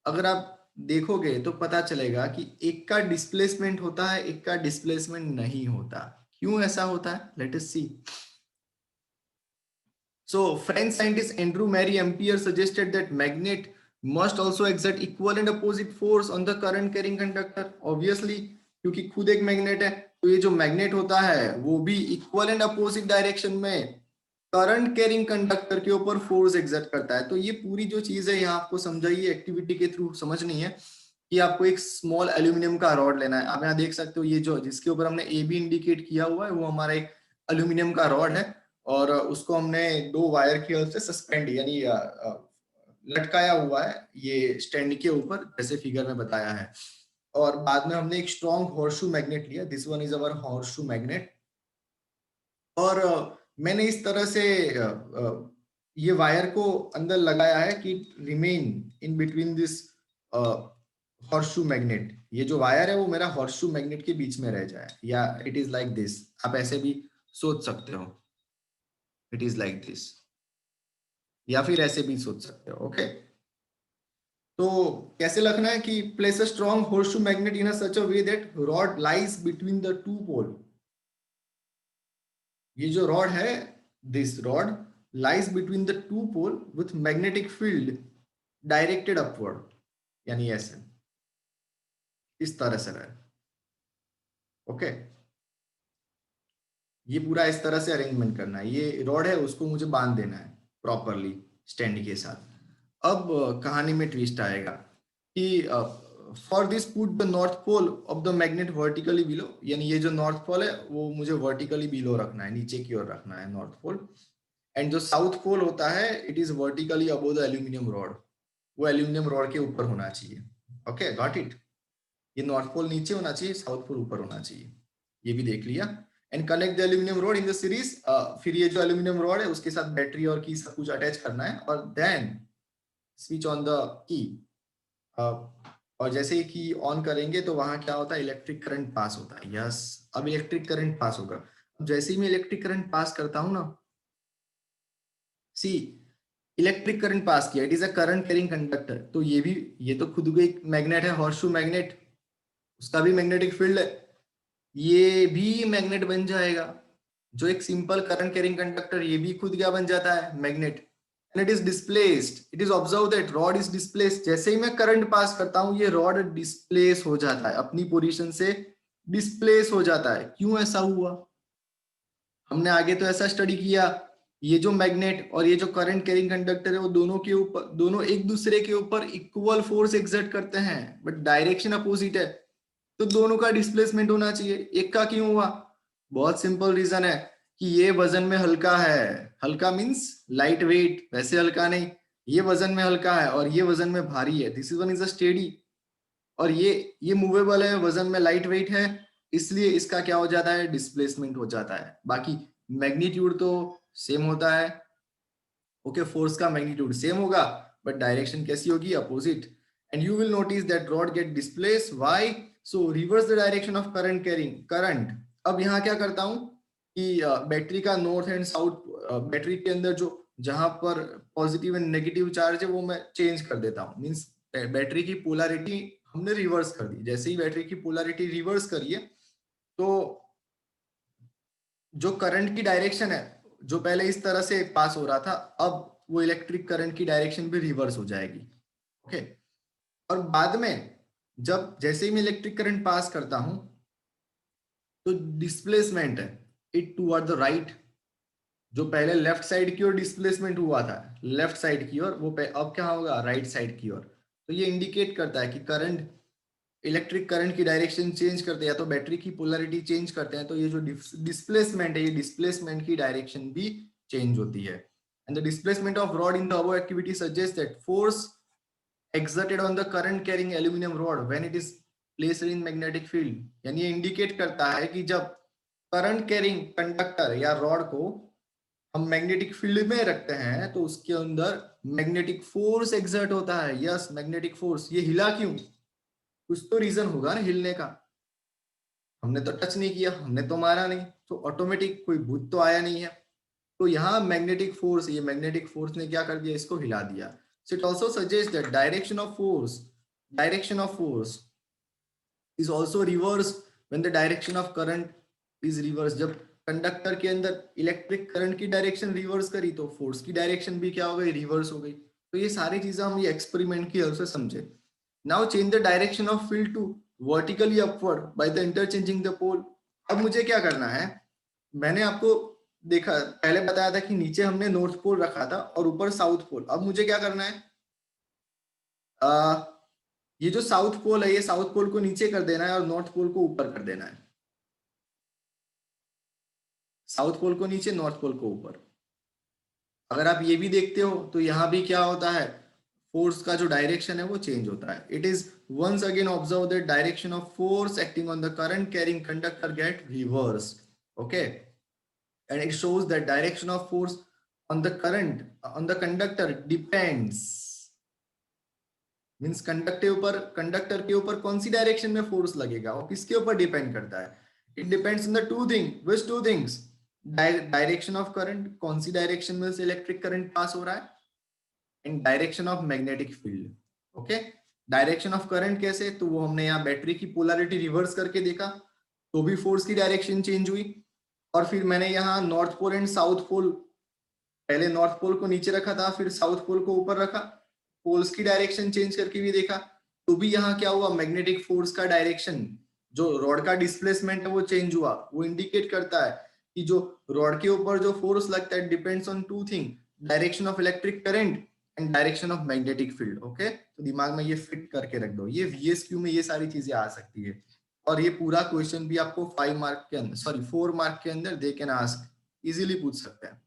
Speaker 1: अगर आप देखोगे तो पता चलेगा कि एक का डिस्प्लेसमेंट होता है, एक का डिस्प्लेसमेंट नहीं होता. क्यों ऐसा होता है, let us C. So French scientist Andrew Marie Ampere suggested that magnet must also exert equal and opposite force on the current carrying conductor. Obviously, क्योंकि खुद एक मैग्नेट है तो ये जो मैग्नेट होता है वो भी इक्वल एंड अपोजिट डायरेक्शन में करंट कैरिंग कंडक्टर के ऊपर फोर्स एक्सर्ट करता है. तो ये पूरी जो चीज है यहाँ आपको समझाइए एक्टिविटी के थ्रू समझनी है कि आपको एक स्मॉल एल्यूमिनियम का रॉड लेना है. आप यहाँ देख सकते हो ये जो जिसके ऊपर हमने ए बी इंडिकेट किया हुआ है वो हमारा एक एल्यूमिनियम का रॉड है, और उसको हमने दो वायर की हेल्प से सस्पेंड यानी लटकाया हुआ है ये स्टैंड के ऊपर जैसे फिगर में बताया है. और बाद में हमने एक स्ट्रॉन्ग हॉर्सशू मैग्नेट लिया, this one is our horseshoe magnet. और मैंने इस तरह से ये वायर को अंदर लगाया है कि remain in between this horseshoe magnet. ये जो वायर है वो मेरा हॉर्सशू मैग्नेट के बीच में रह जाए, या इट इज लाइक दिस, आप ऐसे भी सोच सकते हो, इट इज लाइक दिस, या फिर ऐसे भी सोच सकते हो. ओके, तो कैसे लिखना है कि place a strong horseshoe magnet in such a way that rod lies between the two pole. ये जो रॉड है, this rod lies between the two pole with magnetic field directed upward, यानी ऐसे इस तरह से रहे। ओके, ये पूरा इस तरह से अरेंजमेंट करना है। ये रॉड है, उसको मुझे बांध देना है प्रॉपरली स्टैंड के साथ। अब कहानी में ट्विस्ट आएगा कि for this put the north pole of the magnet vertically below, यानी ये जो नॉर्थ पोल है वो मुझे वर्टिकली बिलो रखना है, नीचे की ओर रखना है नॉर्थ पोल। एंड जो साउथ पोल होता है it is vertically above the aluminium rod, वो एल्यूमिनियम रॉड के ऊपर होना चाहिए। Okay, got it. ये नॉर्थ पोल नीचे होना चाहिए, साउथ पोल ऊपर होना चाहिए, ये भी देख लिया। And connect the aluminium rod in the series, फिर ये जो एल्यूमिनियम रॉड है उसके साथ बैटरी और की सब कुछ अटैच करना है, और then switch on the key. और जैसे ही की ऑन करेंगे तो वहां क्या होता है, इलेक्ट्रिक करंट पास होता है। यस, अब इलेक्ट्रिक करंट पास होगा। अब जैसे ही मैं इलेक्ट्रिक करंट पास करता हूं ना, सी इलेक्ट्रिक करंट पास किया, it is a current carrying conductor. तो ये भी, ये तो खुद भी एक मैग्नेट है, हॉर्सशू मैग्नेट, उसका भी मैग्नेटिक फील्ड है, ये भी मैग्नेट बन जाएगा। जो एक सिंपल करंट कैरिंग कंडक्टर, ये भी खुद क्या बन जाता है, magnet. And it is displaced, it is observe that rod is displaced. जैसे ही मैं करंट पास करता हूं ये रॉड डिस्प्लेस हो जाता है, अपनी पोजीशन से डिस्प्लेस हो जाता है। क्यों ऐसा हुआ, हमने आगे तो ऐसा स्टडी किया, ये जो मैग्नेट और ये जो करंट कैरिंग कंडक्टर है वो दोनों के ऊपर, दोनों एक दूसरे के ऊपर इक्वल फोर्स एक्सर्ट करते हैं, बट डायरेक्शन अपोजिट है। तो दोनों का डिस्प्लेसमेंट होना चाहिए, एक का क्यों हुआ, बहुत सिंपल रीजन है कि ये वजन में हल्का है। हल्का मींस लाइट वेट, वैसे हल्का नहीं, ये वजन में हल्का है और ये वजन में भारी है। This is one is a steady, और ये मूवेबल है, वजन में लाइट वेट है, इसलिए इसका क्या हो जाता है, डिस्प्लेसमेंट हो जाता है। बाकी मैग्नीट्यूड तो सेम होता है। ओके, फोर्स का मैग्नीट्यूड सेम होगा, बट डायरेक्शन कैसी होगी, opposite. And you will notice that rod get displace, why, so reverse the direction of current carrying current. अब यहाँ क्या करता हूँ कि बैटरी का नॉर्थ एंड साउथ, बैटरी के अंदर जो जहां पर पॉजिटिव एंड नेगेटिव चार्ज है वो मैं चेंज कर देता हूँ। मींस बैटरी की पोलैरिटी हमने रिवर्स कर दी। जैसे ही बैटरी की पोलैरिटी रिवर्स करिए तो जो करंट की डायरेक्शन है, जो पहले इस तरह से पास हो रहा था, अब वो इलेक्ट्रिक करंट की डायरेक्शन भी रिवर्स हो जाएगी। ओके, और बाद में जब जैसे ही मैं इलेक्ट्रिक करंट पास करता हूं तो डिस्प्लेसमेंट है इट टुवर्ड द राइट। जो पहले लेफ्ट साइड की ओर डिस्प्लेसमेंट हुआ था, लेफ्ट साइड की ओर, वो अब क्या होगा, राइट साइड की ओर। तो ये इंडिकेट करता है कि करंट, इलेक्ट्रिक करंट की डायरेक्शन चेंज करते हैं या तो बैटरी की पोलैरिटी चेंज करते हैं, तो ये जो डिस्प्लेसमेंट है, ये डिस्प्लेसमेंट की डायरेक्शन भी चेंज होती है। And the displacement of rod in the above activity suggest that force exerted on the current carrying aluminum rod when it is placed in magnetic field, यानी ये इंडिकेट करता है कि जब करंट कैरिंग कंडक्टर या rod को हम magnetic field में रखते हैं तो उसके अंदर मैग्नेटिक फोर्स एक्सर्ट होता है। Yes, magnetic force. ये हिला क्यों, कुछ तो रीजन होगा ना हिलने का। हमने तो टच नहीं किया, हमने तो मारा नहीं, तो ऑटोमेटिक कोई भूत तो आया नहीं है। तो यहाँ मैग्नेटिक फोर्स, ये मैग्नेटिक फोर्स ने क्या कर दिया, इसको हिला दिया। So it also suggests that direction of force is also reversed when the direction of current is reversed। जब कंडक्टर के अंदर इलेक्ट्रिक करंट की डायरेक्शन रिवर्स करी तो फोर्स की डायरेक्शन भी क्या हो गई, रिवर्स हो गई। तो ये सारी चीजें हम ये एक्सपेरिमेंट की हेल्प से समझे। Now change the direction of field to vertically upward by the interchanging the pole. अब मुझे क्या करना है, मैंने आपको देखा पहले बताया था कि नीचे हमने नॉर्थ पोल रखा था और ऊपर साउथ पोल। अब मुझे क्या करना है, ये जो साउथ पोल है, ये साउथ पोल को नीचे कर देना है और नॉर्थ पोल को ऊपर कर देना है। साउथ पोल को नीचे, नॉर्थ पोल को ऊपर। अगर आप ये भी देखते हो तो यहां भी क्या होता है, फोर्स का जो डायरेक्शन है वो चेंज होता है। It is once again observe the direction of force acting on the current carrying conductor get reverse. Okay, and it shows that direction of force on the current on the conductor depends, means conductor के ऊपर कौन सी direction में force लगेगा वो किसके ऊपर depend करता है। It depends on the two thing, which two things, direction of current, कौन सी डायरेक्शन में से इलेक्ट्रिक करंट पास हो रहा है, and direction of magnetic field. Okay, direction of current कैसे, तो वो हमने यहाँ बैटरी की पोलैरिटी रिवर्स करके देखा, तो भी फोर्स की डायरेक्शन चेंज हुई। और फिर मैंने यहाँ north pole and south pole, पहले नॉर्थ पोल को नीचे रखा था, फिर साउथ पोल को ऊपर रखा, पोल्स की डायरेक्शन चेंज करके भी देखा, तो भी यहाँ क्या हुआ, मैग्नेटिक फोर्स का डायरेक्शन, जो रॉड का डिस्प्लेसमेंट है वो चेंज हुआ। वो इंडिकेट करता है कि जो रॉड के ऊपर जो फोर्स लगता है depends on two thing, direction of electric current and direction of magnetic field. Okay, तो दिमाग में ये फिट करके रख दो, ये VSQ में ये सारी चीजें आ सकती है। और ये पूरा क्वेश्चन भी आपको 5 मार्क के अंदर, सॉरी 4 मार्क के अंदर दे कैन आस्क, इजीली पूछ सकते हैं।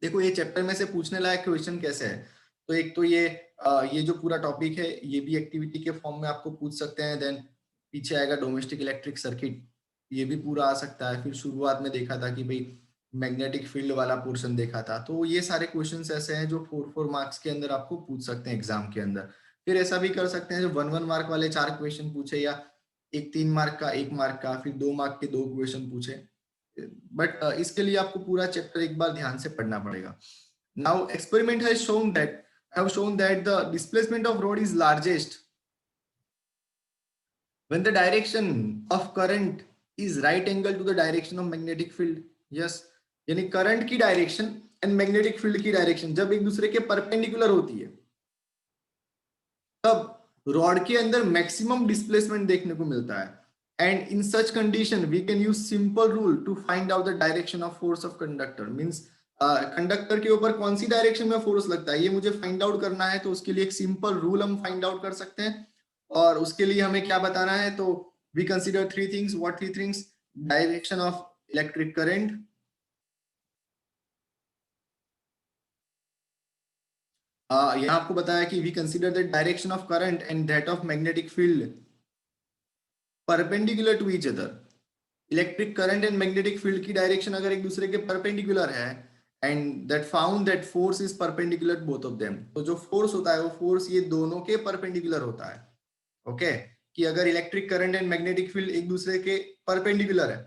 Speaker 1: देखो ये चैप्टर में से पूछने लायक क्वेश्चन कैसे है, तो एक तो ये जो पूरा टॉपिक है ये भी एक्टिविटी के फॉर्म में आपको पूछ सकते हैं। देन पीछे आएगा डोमेस्टिक इलेक्ट्रिक सर्किट, ये भी पूरा आ सकता है। फिर शुरुआत में देखा था कि भाई मैग्नेटिक फील्ड वाला पोर्शन देखा था, तो ये सारे क्वेश्चंस ऐसे हैं जो 4 मार्क्स के अंदर आपको पूछ सकते हैं एग्जाम के अंदर। फिर ऐसा भी कर सकते हैं जो 1 मार्क वाले 4 क्वेश्चन पूछे, या एक 3 मार्क का 1 मार्क का, फिर 2 मार्क के 2 क्वेश्चन पूछे। बट इसके लिए आपको पूरा चैप्टर एक बार ध्यान से पढ़ना पड़ेगा। Now experiment has shown that have shown that the displacement of rod is largest when the direction of current is right angle to the direction of magnetic field. Yes, यानी करंट की direction and magnetic field की direction जब एक दूसरे के perpendicular होती है, तब रॉड के अंदर मैक्सिमम डिस्प्लेसमेंट देखने को मिलता है। And in such condition we can use simple rule to find out the direction of force of conductor. Means conductor के ऊपर कौन सी डायरेक्शन में फोर्स लगता है ये मुझे फाइंड आउट करना है, तो उसके लिए एक सिंपल रूल हम फाइंड आउट कर सकते हैं। और उसके लिए हमें क्या बताना है, तो we consider 3 things. What 3 things? Direction of electric current, यहाँ आपको बताया कि we consider the direction of current and that of magnetic field perpendicular to each other. Electric current and magnetic field की डायरेक्शन अगर एक दूसरे के परपेंडिकुलर है, and that found that force is perpendicular both of them, तो जो force होता है वो फोर्स ये दोनों के परपेंडिकुलर होता है। ओके, कि अगर electric current and magnetic field एक दूसरे के परपेंडिकुलर है,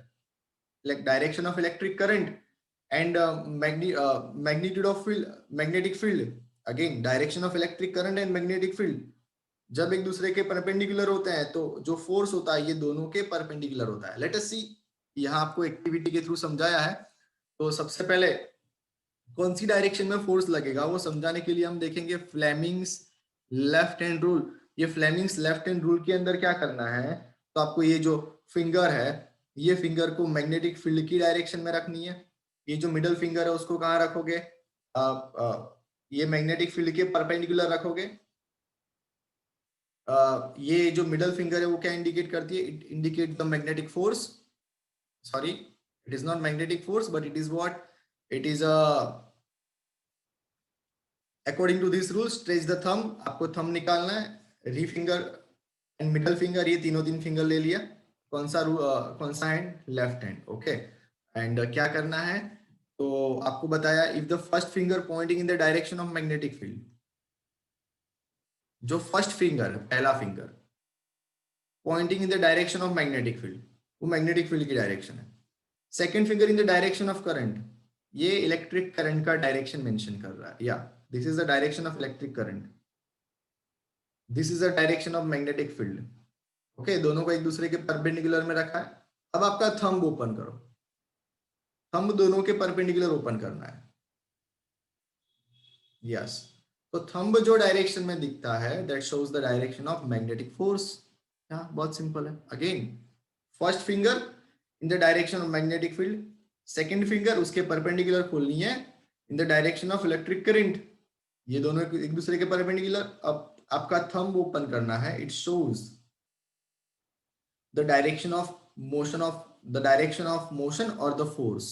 Speaker 1: like direction of electric current and magnitude of field, magnetic field, again direction of electric current and magnetic field जब एक दूसरे के परपेंडिकुलर होते हैं, तो जो फोर्स होता है ये दोनों के परपेंडिकुलर होता है। लेट अस सी, यहाँ आपको एक्टिविटी के थ्रू समझाया है। तो सबसे पहले कौन सी डायरेक्शन में फोर्स लगेगा वो समझाने के लिए हम देखेंगे फ्लेमिंग्स लेफ्ट हैंड रूल। ये फ्लेमिंग्स लेफ्ट हैंड रूल के अंदर क्या करना है, तो आपको ये जो फिंगर है, ये फिंगर को मैग्नेटिक फील्ड की डायरेक्शन में रखनी है। ये जो मिडल फिंगर है उसको कहाँ रखोगे, ये मैग्नेटिक फील्ड के परपेंडिकुलर रखोगे। ये जो मिडल फिंगर है वो क्या इंडिकेट करती है, it indicate the magnetic force, sorry it is not magnetic force but it is what, it is according to this rule stretch the thumb, आपको थंब निकालना है, री फिंगर एंड मिडल फिंगर, ये तीन फिंगर ले लिया, कौन सा कौन सा hand, left hand. Okay, and क्या करना है, तो आपको बताया if the first finger pointing in the direction of magnetic field, जो फर्स्ट फिंगर पहला finger pointing in the direction of magnetic field, वो मैग्नेटिक फील्ड की डायरेक्शन है। Second finger in the direction of current, ये electric current का direction mention कर रहा है, या this is the direction of electric current, this is the direction of magnetic field. Okay, दोनों को एक दूसरे के परपेंडिकुलर में रखा है। अब आपका थंब ओपन करो, थंब दोनों के परपेंडिकुलर ओपन करना है, यस। तो थंब जो डायरेक्शन में दिखता है that shows the direction of magnetic force. हाँ, बहुत सिंपल है। Again first finger in the direction of magnetic field, second finger उसके परपेंडिकुलर खोलनी है in the direction of electric current, ये दोनों एक दूसरे के परपेंडिकुलर। अब आपका थंब ओपन करना है, it shows the direction of motion of the direction of motion और the force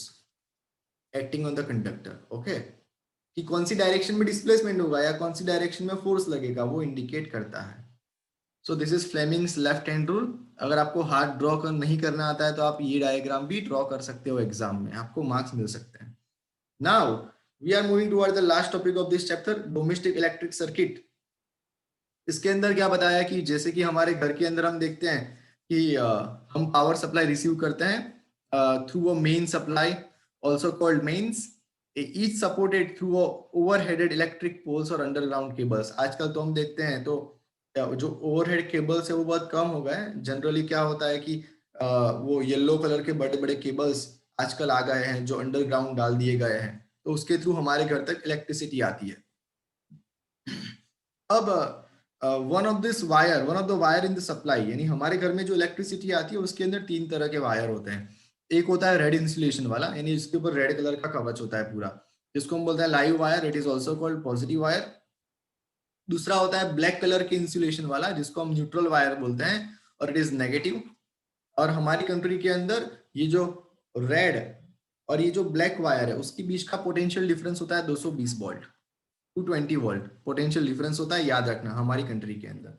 Speaker 1: acting on the conductor. Okay, कि कौन सी डायरेक्शन में डिस्प्लेसमेंट होगा या कौन सी डायरेक्शन में फोर्स लगेगा वो इंडिकेट करता है। So this is Fleming's left hand rule. अगर आपको हार्ड ड्रॉ कर नहीं करना आता है तो आप ये डायग्राम भी ड्रॉ कर सकते हो एग्जाम में, आपको मार्क्स मिल सकते हैं। Now we are moving toward the last topic of this chapter, domestic electric circuit. इसके अंदर क्या बताया कि जैसे कि हमारे घर के अंदर हम देखते हैं कि हम पावर सप्लाई रिसीव करते हैं through a main supply, also called mains. Each supported through overheaded electric poles और अंडरग्राउंड केबल्स। आजकल तो हम देखते हैं तो जो ओवरहेड केबल्स है वो बहुत कम हो गए हैं। जनरली क्या होता है कि वो येलो कलर के बड़े बड़े केबल्स आजकल आ गए हैं जो अंडरग्राउंड डाल दिए गए हैं, तो उसके थ्रू हमारे घर तक इलेक्ट्रिसिटी आती है। अब one of the wire in the supply, यानी हमारे घर में जो इलेक्ट्रिसिटी आती है उसके अंदर 3 तरह के वायर होते हैं। एक होता है रेड इंसुलेशन वाला, यानी इसके ऊपर रेड कलर का कवच होता है पूरा, जिसको हम बोलते हैं live wire, it is also called positive wire. दूसरा होता है ब्लैक कलर के इंसुलेशन वाला, जिसको हम न्यूट्रल वायर बोलते हैं, और इट इज नेगेटिव। और हमारी कंट्री के अंदर ये जो रेड और ये जो ब्लैक वायर है उसके बीच का पोटेंशियल डिफरेंस होता है 220 वोल्ट, 220 वोल्ट पोटेंशियल डिफरेंस होता है, याद रखना हमारी कंट्री के अंदर।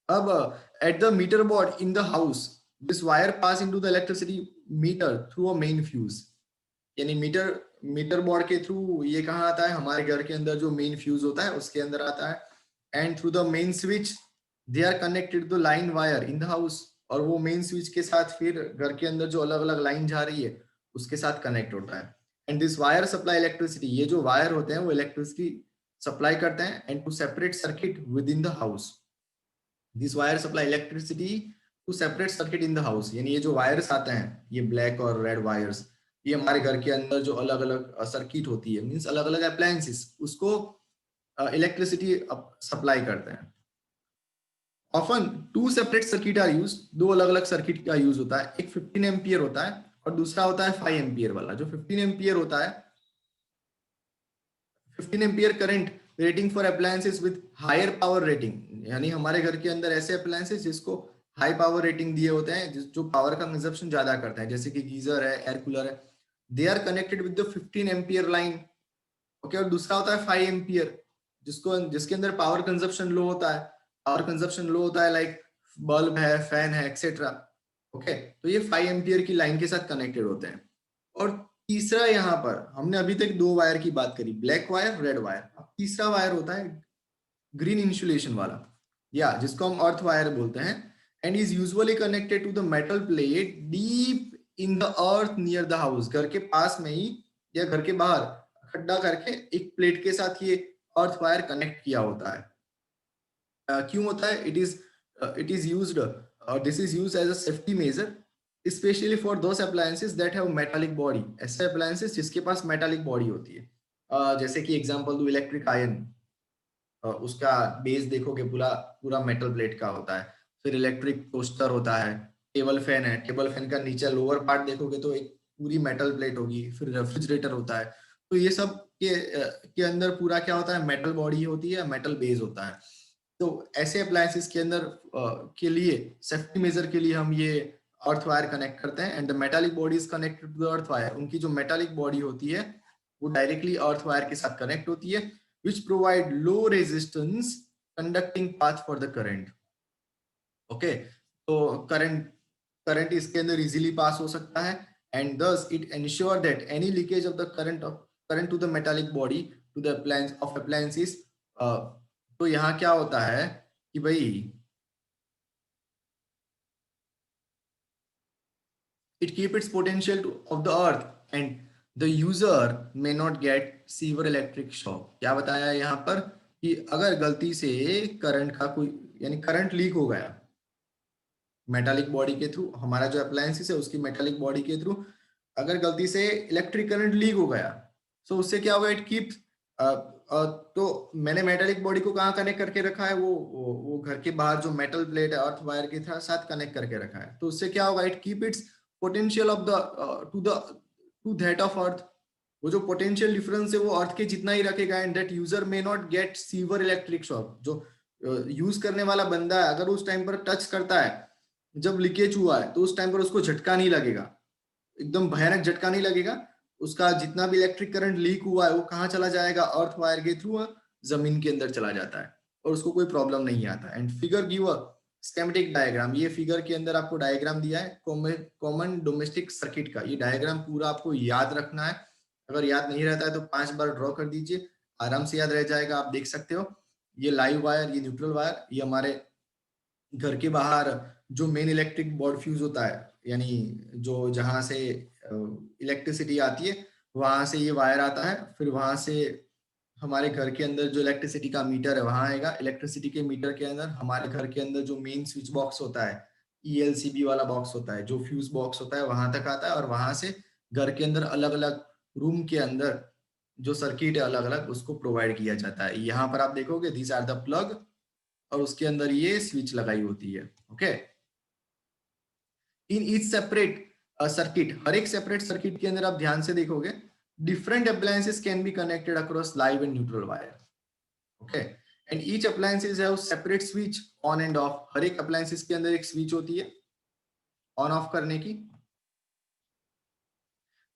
Speaker 1: अब at the meter board in the house, this wire pass into the electricity meter through a main fuse, यानी मीटर मीटर बोर्ड के थ्रू ये कहाँ आता है, हमारे घर के अंदर जो मेन फ्यूज होता है उसके अंदर आता है। And through the main switch they are connected the line wire in the house, और वो मेन स्विच के साथ फिर घर के अंदर जो अलग अलग लाइन जा रही है उसके साथ कनेक्ट होता है। And this wire supply electricity, ये जो वायर होते हैं वो इलेक्ट्रिसिटी सप्लाई करते हैं and two separate circuit with in the house. This wire supply electricity to separate circuit in the house, यानी ये जो वायर्स आते हैं, ये ब्लैक और रेड वायर्स, ये हमारे घर के अंदर जो अलग अलग सर्किट होती है, मींस अलग अलग अप्लायंसेस, उसको इलेक्ट्रिसिटी सप्लाई करते हैं। Often two separate circuit are use, दो अलग अलग सर्किट का यूज होता है। एक 15 एम्पियर होता है और दूसरा होता है 5 एम्पियर वाला। जो 15 एम्पियर होता है, 15 ampere current rating for appliances with higher power rating, यानी हमारे घर के अंदर ऐसे अप्लायंसेस जिसको हाई पावर रेटिंग दिए होते हैं, जो पावर का कंजप्शन ज्यादा करते हैं, जैसे कि गीजर है, एयर कूलर है, they are connected with the 15 ampere line. Okay, और दूसरा होता है 5 एम्पियर, जिसके अंदर पावर कंजप्शन लो होता है। पावर कंजप्शन लो होता है लाइक बल्ब है, फैन है, एक्सेट्रा। ओके, तो ये 5 एम्पियर की लाइन के साथ कनेक्टेड होते हैं। और तीसरा, यहाँ पर हमने अभी तक दो वायर की बात करी, ब्लैक वायर, रेड वायर। अब तीसरा वायर होता है ग्रीन इंसुलेशन वाला, या जिसको हम अर्थ वायर बोलते हैं, and is usually connected to the metal plate deep in the earth near the house. घर के पास में ही या घर के बाहर खड्डा करके एक प्लेट के साथ ये अर्थ वायर कनेक्ट किया होता है। क्यों होता है? It is used, this is used as a safety measure, specially for those appliances that have metallic body. ऐसे अप्लायंसेस जिसके पास मेटालिक बॉडी होती है, जैसे कि एग्जांपल दो, इलेक्ट्रिक आयरन, उसका बेस देखोगे पूरा पूरा मेटल प्लेट का होता है। फिर इलेक्ट्रिक टोस्टर होता है, टेबल फैन है, टेबल फैन का नीचे लोअर पार्ट देखोगे तो एक पूरी मेटल प्लेट होगी। फिर रेफ्रिजरेटर होता है। तो ये सब के अंदर पूरा क्या होता है, मेटल बॉडी होती है, मेटल बेस होता है। तो ऐसे अप्लायंसेस के अंदर के लिए सेफ्टी मेजर के लिए हम ये अर्थ वायर कनेक्ट करते हैं। And the metallic body is connected to the earth wire, उनकी जो मेटालिक बॉडी होती है वो डायरेक्टली अर्थ वायर के साथ कनेक्ट होती है, which provide low resistance conducting path for the current. Okay, तो करंट इसके अंदर इजीली पास हो सकता है, and thus it ensure that any leakage of the current to the metallic body to the appliances, तो यहाँ क्या होता है कि भाई it keep its potential of the earth and the user may not get severe electric shock। क्या बताया यहाँ पर कि अगर गलती से करंट का कोई, यानी करंट लीक हो गया मेटालिक बॉडी के थ्रू, हमारा जो अप्लायंसेस है उसकी मेटालिक बॉडी के थ्रू अगर गलती से इलेक्ट्रिक करंट लीक हो गया, तो उससे क्या होगा, इट कीप्स, तो मैंने मेटालिक बॉडी को कहाँ कनेक्ट करके रखा है, वो घर के बाहर जो मेटल प्लेट है अर्थ वायर के साथ कनेक्ट करके रखा है। तो उससे क्या होगा, it keep its potential of the two that of earth. वो जो पोटेंशियल डिफरेंस है वो अर्थ के जितना ही रखेगा, and that user may not gate sewer electric shock. जो यूज करने वाला बंदा है अगर उस टाइम पर टच करता है जब लीकेज हुआ है, तो उस टाइम पर उसको झटका नहीं लगेगा, एकदम भयानक झटका नहीं लगेगा। उसका जितना भी इलेक्ट्रिक करंट लीक हुआ है वो कहाँ चला जाएगा, अर्थ वायर के थ्रू जमीन के अंदर चला जाता है, और उसको कोई प्रॉब्लम नहीं आता। And figure give a schematic diagram, ये फिगर के अंदर आपको डायग्राम दिया है कॉमन डोमेस्टिक सर्किट का। ये डायग्राम पूरा आपको याद रखना है, अगर याद नहीं रहता है तो 5 बार ड्रॉ कर दीजिए, आराम से याद रह जाएगा। आप देख सकते हो ये लाइव वायर, ये न्यूट्रल वायर, ये हमारे घर के बाहर जो मेन इलेक्ट्रिक बोर्ड फ्यूज होता है, यानी जो जहां से इलेक्ट्रिसिटी आती है, वहां से ये वायर आता है, फिर वहां से हमारे घर के अंदर जो इलेक्ट्रिसिटी का मीटर है वहां आएगा। इलेक्ट्रिसिटी के मीटर के अंदर हमारे घर के अंदर जो मेन स्विच बॉक्स होता है, ELCB वाला बॉक्स होता है, जो फ्यूज बॉक्स होता है, वहां तक आता है। और वहां से घर के अंदर अलग अलग रूम के अंदर जो सर्किट है अलग अलग उसको प्रोवाइड किया जाता है। यहाँ पर आप देखोगे दीज आर द प्लग, और उसके अंदर ये स्विच लगाई होती है। Okay, in each separate circuit, हर एक सेपरेट सर्किट के अंदर आप ध्यान से देखोगे different appliances can be connected across live and neutral wire. Okay, and each appliances have separate switch on and off. हर एक अप्लायंसेस के अंदर एक स्विच होती है ऑन ऑफ करने की,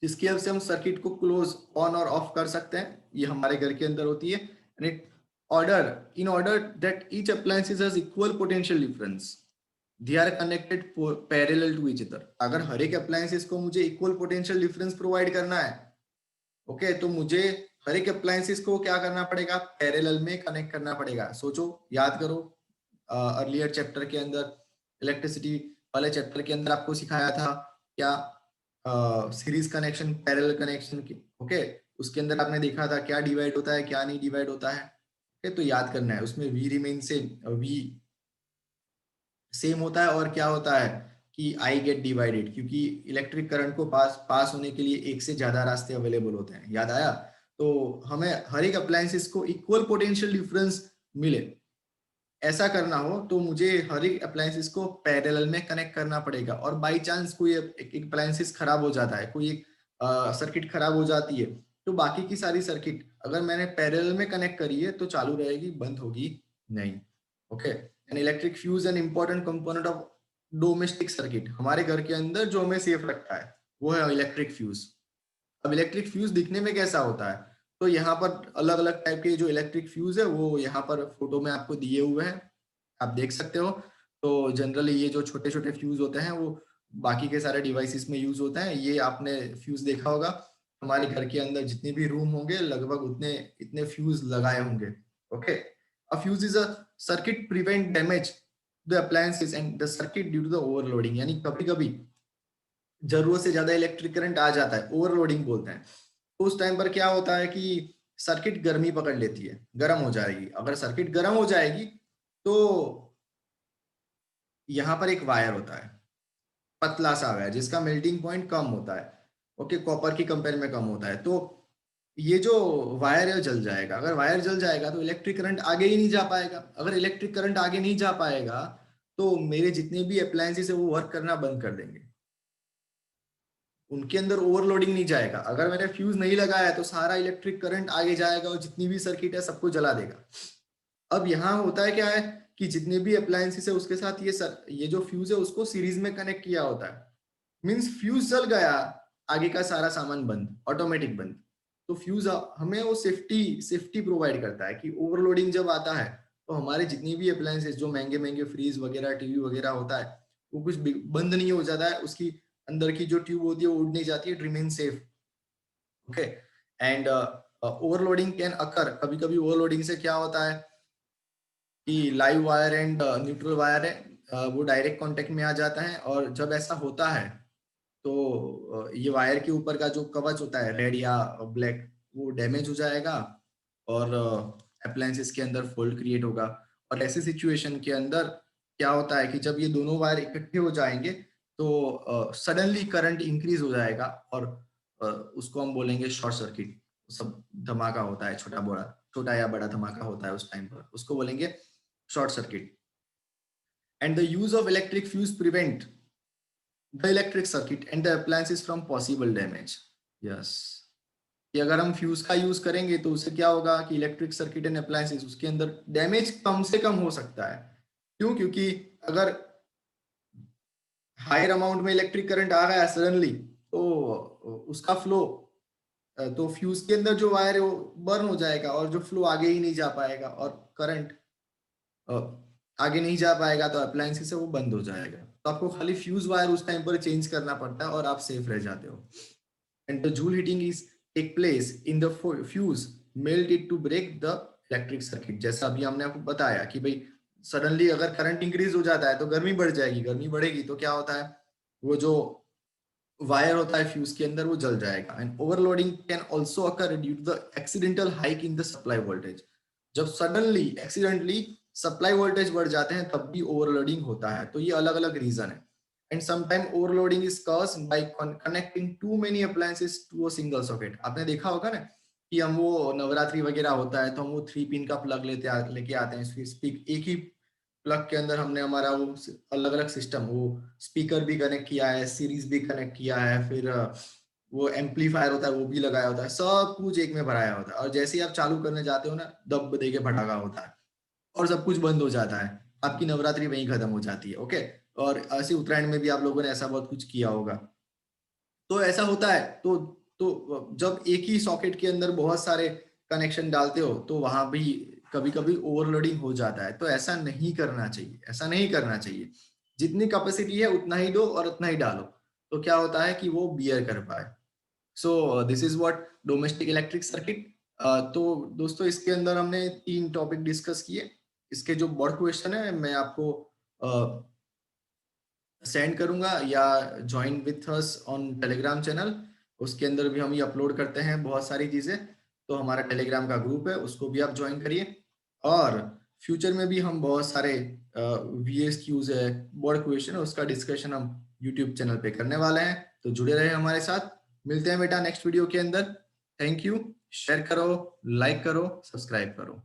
Speaker 1: जिसकी हेल्प से हम सर्किट को क्लोज ऑन और ऑफ कर सकते हैं। ये हमारे घर के अंदर होती है। And it order in order that each appliances has equal potential difference, they are connected parallel to each other. अगर हर एक अप्लायंसेस को मुझे इक्वल पोटेंशियल डिफरेंस प्रोवाइड करना है, ओके, तो मुझे हर एक अप्लायंसेस को क्या करना पड़ेगा, पैरेलल में कनेक्ट करना पड़ेगा। सोचो, याद करो, अर्लियर चैप्टर के अंदर, इलेक्ट्रिसिटी वाले चैप्टर के अंदर आपको सिखाया था क्या, सीरीज कनेक्शन, पैरेलल कनेक्शन की। ओके, उसके अंदर आपने देखा था क्या डिवाइड होता है, क्या नहीं डिवाइड होता है। ओके, तो याद करना है, उसमें V remain same, V same होता है, और क्या होता है कि आई गेट डिवाइडेड, क्योंकि इलेक्ट्रिक करंट को पास होने के लिए एक से ज्यादा रास्ते अवेलेबल होते हैं। याद आया? तो हमें हर एक अप्लायंसेस को इक्वल पोटेंशियल डिफरेंस मिले, ऐसा करना हो तो मुझे हर एक अप्लायंसेस को पैरेलल में कनेक्ट करना पड़ेगा। और बाई चांस कोई एक अप्लायंसेस खराब हो जाता है, कोई एक सर्किट खराब हो जाती है, तो बाकी की सारी सर्किट अगर मैंने पैरेलल में कनेक्ट करी है तो चालू रहेगी, बंद होगी नहीं। Okay, an electric fuse an important component of domestic circuit. हमारे घर के अंदर जो हमें सेफ रखता है वो है इलेक्ट्रिक फ्यूज। अब इलेक्ट्रिक फ्यूज दिखने में कैसा होता है, तो यहाँ पर अलग अलग टाइप के जो इलेक्ट्रिक फ्यूज है वो यहाँ पर फोटो में आपको दिए हुए हैं, आप देख सकते हो। तो जनरली ये जो छोटे छोटे फ्यूज होते हैं वो बाकी के सारे डिवाइसेस में यूज होते हैं। ये आपने फ्यूज देखा होगा, हमारे घर के अंदर जितने भी रूम होंगे लगभग उतने इतने फ्यूज लगाए होंगे। Okay, a fuse is a circuit prevent damage the appliances and the circuit due to the overloading. यानी कभी कभी जरूरत से ज्यादा इलेक्ट्रिक करंट आ जाता है, ओवरलोडिंग बोलते हैं। तो उस टाइम पर क्या होता है कि सर्किट गर्मी पकड़ लेती है, गर्म हो जाएगी। अगर सर्किट गर्म हो जाएगी तो यहाँ पर एक वायर होता है, पतला सा वायर, जिसका मेल्टिंग पॉइंट कम होता है। ओके, कॉपर की कंपेयर में कम होता है। तो ये जो वायर है जल जाएगा। अगर वायर जल जाएगा तो इलेक्ट्रिक करंट आगे ही नहीं जा पाएगा। अगर इलेक्ट्रिक करंट आगे नहीं जा पाएगा तो मेरे जितने भी अप्लायंसेस है वो वर्क करना बंद कर देंगे, उनके अंदर ओवरलोडिंग नहीं जाएगा। अगर मैंने फ्यूज नहीं लगाया तो सारा इलेक्ट्रिक करंट आगे जाएगा और जितनी भी सर्किट है सबको जला देगा। अब यहाँ होता है क्या है कि जितने भी अप्लायंसेस है उसके साथ ये जो फ्यूज है उसको सीरीज में कनेक्ट किया होता है। मींस फ्यूज जल गया, आगे का सारा सामान बंद, ऑटोमेटिक बंद। तो फ्यूज हमें वो सेफ्टी सेफ्टी प्रोवाइड करता है कि ओवरलोडिंग जब आता है तो हमारे जितनी भी अप्लायंसेस जो महंगे महंगे फ्रीज वगैरह, टीवी वगैरह होता है, वो कुछ बंद नहीं हो जाता है, उसकी अंदर की जो ट्यूब होती है वो उड़ नहीं जाती है, it remain safe. Okay, and overloading can occur. कभी कभी ओवरलोडिंग से क्या होता है कि live wire and neutral wire है वो डायरेक्ट कांटेक्ट में आ जाता है। और जब ऐसा होता है तो ये वायर के ऊपर का जो कवच होता है रेड या ब्लैक, वो डैमेज हो जाएगा और अप्लायंसेस के अंदर फॉल्ट क्रिएट होगा। और ऐसी सिचुएशन के अंदर क्या होता है कि जब ये दोनों वायर इकट्ठे हो जाएंगे तो सडनली करंट इंक्रीज हो जाएगा और उसको हम बोलेंगे शॉर्ट सर्किट। सब धमाका होता है, छोटा या बड़ा धमाका होता है उस टाइम पर, उसको बोलेंगे short circuit. And the use of electric fuse prevent the electric circuit and the appliances from possible damage. Yes, कि अगर हम फ्यूज का यूज करेंगे तो उससे क्या होगा कि इलेक्ट्रिक सर्किट एंड अप्लायंसेस उसके अंदर डैमेज कम से कम हो सकता है। क्यों? क्योंकि अगर हायर अमाउंट में इलेक्ट्रिक करंट आ गया सडनली तो उसका फ्लो, तो फ्यूज के अंदर जो वायर है वो बर्न हो जाएगा और जो फ्लो आगे ही नहीं जा पाएगा और करंट आगे नहीं जा पाएगा तो अप्लायंसेस से वो बंद हो जाएगा। तो आपको खाली फ्यूज वायर उस टाइम पर चेंज करना पड़ता है और आप सेफ रह जाते हो। And the joule heating is take place in the fuse melt it to break the electric circuit. जैसा अभी हमने आपको बताया कि भाई सडनली अगर करंट इंक्रीज हो जाता है तो गर्मी बढ़ जाएगी, गर्मी बढ़ेगी तो क्या होता है, वो जो वायर होता है फ्यूज के अंदर, वो जल जाएगा। And overloading can also occur due to the accidental hike in the supply voltage. जब सडनली एक्सीडेंटली सप्लाई वोल्टेज बढ़ जाते हैं तब भी ओवरलोडिंग होता है। तो ये अलग अलग रीजन है। And sometime overloading is caused by connecting too many appliances to a single socket. आपने देखा होगा ना कि हम वो नवरात्रि वगैरह होता है तो हम वो 3 पिन का प्लग लेके आते हैं। स्पीक एक ही प्लग के अंदर हमने हमारा वो अलग अलग सिस्टम, वो स्पीकर भी कनेक्ट किया है, सीरीज भी कनेक्ट किया है, फिर वो एम्पलीफायर होता है वो भी लगाया होता है, सब कुछ एक में भराया होता है। और जैसे ही आप चालू करने जाते हो ना, दब दे के भड़ाका होता है और सब कुछ बंद हो जाता है। आपकी नवरात्रि वहीं खत्म हो जाती है। ओके। और ऐसे उत्तरायण में भी आप लोगों ने ऐसा बहुत कुछ किया होगा। तो ऐसा होता है। तो जब एक ही सॉकेट के अंदर बहुत सारे कनेक्शन डालते हो तो वहां भी कभी कभी ओवरलोडिंग हो जाता है। तो ऐसा नहीं करना चाहिए, ऐसा नहीं करना चाहिए। जितनी कैपेसिटी है उतना ही दो और उतना ही डालो, तो क्या होता है कि वो बियर कर पाए। So this is what domestic electric circuit. तो दोस्तों इसके अंदर हमने 3 टॉपिक डिस्कस किए। इसके जो बोर्ड क्वेश्चन है मैं आपको सेंड करूंगा, या join with us on Telegram channel. उसके अंदर भी हम ये अपलोड करते हैं बहुत सारी चीजें। तो हमारा टेलीग्राम का ग्रुप है, उसको भी आप ज्वाइन करिए। और फ्यूचर में भी हम बहुत सारे VSQs है, बोर्ड क्वेश्चन है, उसका डिस्कशन हम यूट्यूब चैनल पे करने वाले हैं। तो जुड़े रहे हमारे साथ। मिलते हैं बेटा नेक्स्ट वीडियो के अंदर। Thank you. शेयर करो, लाइक करो, सब्सक्राइब करो।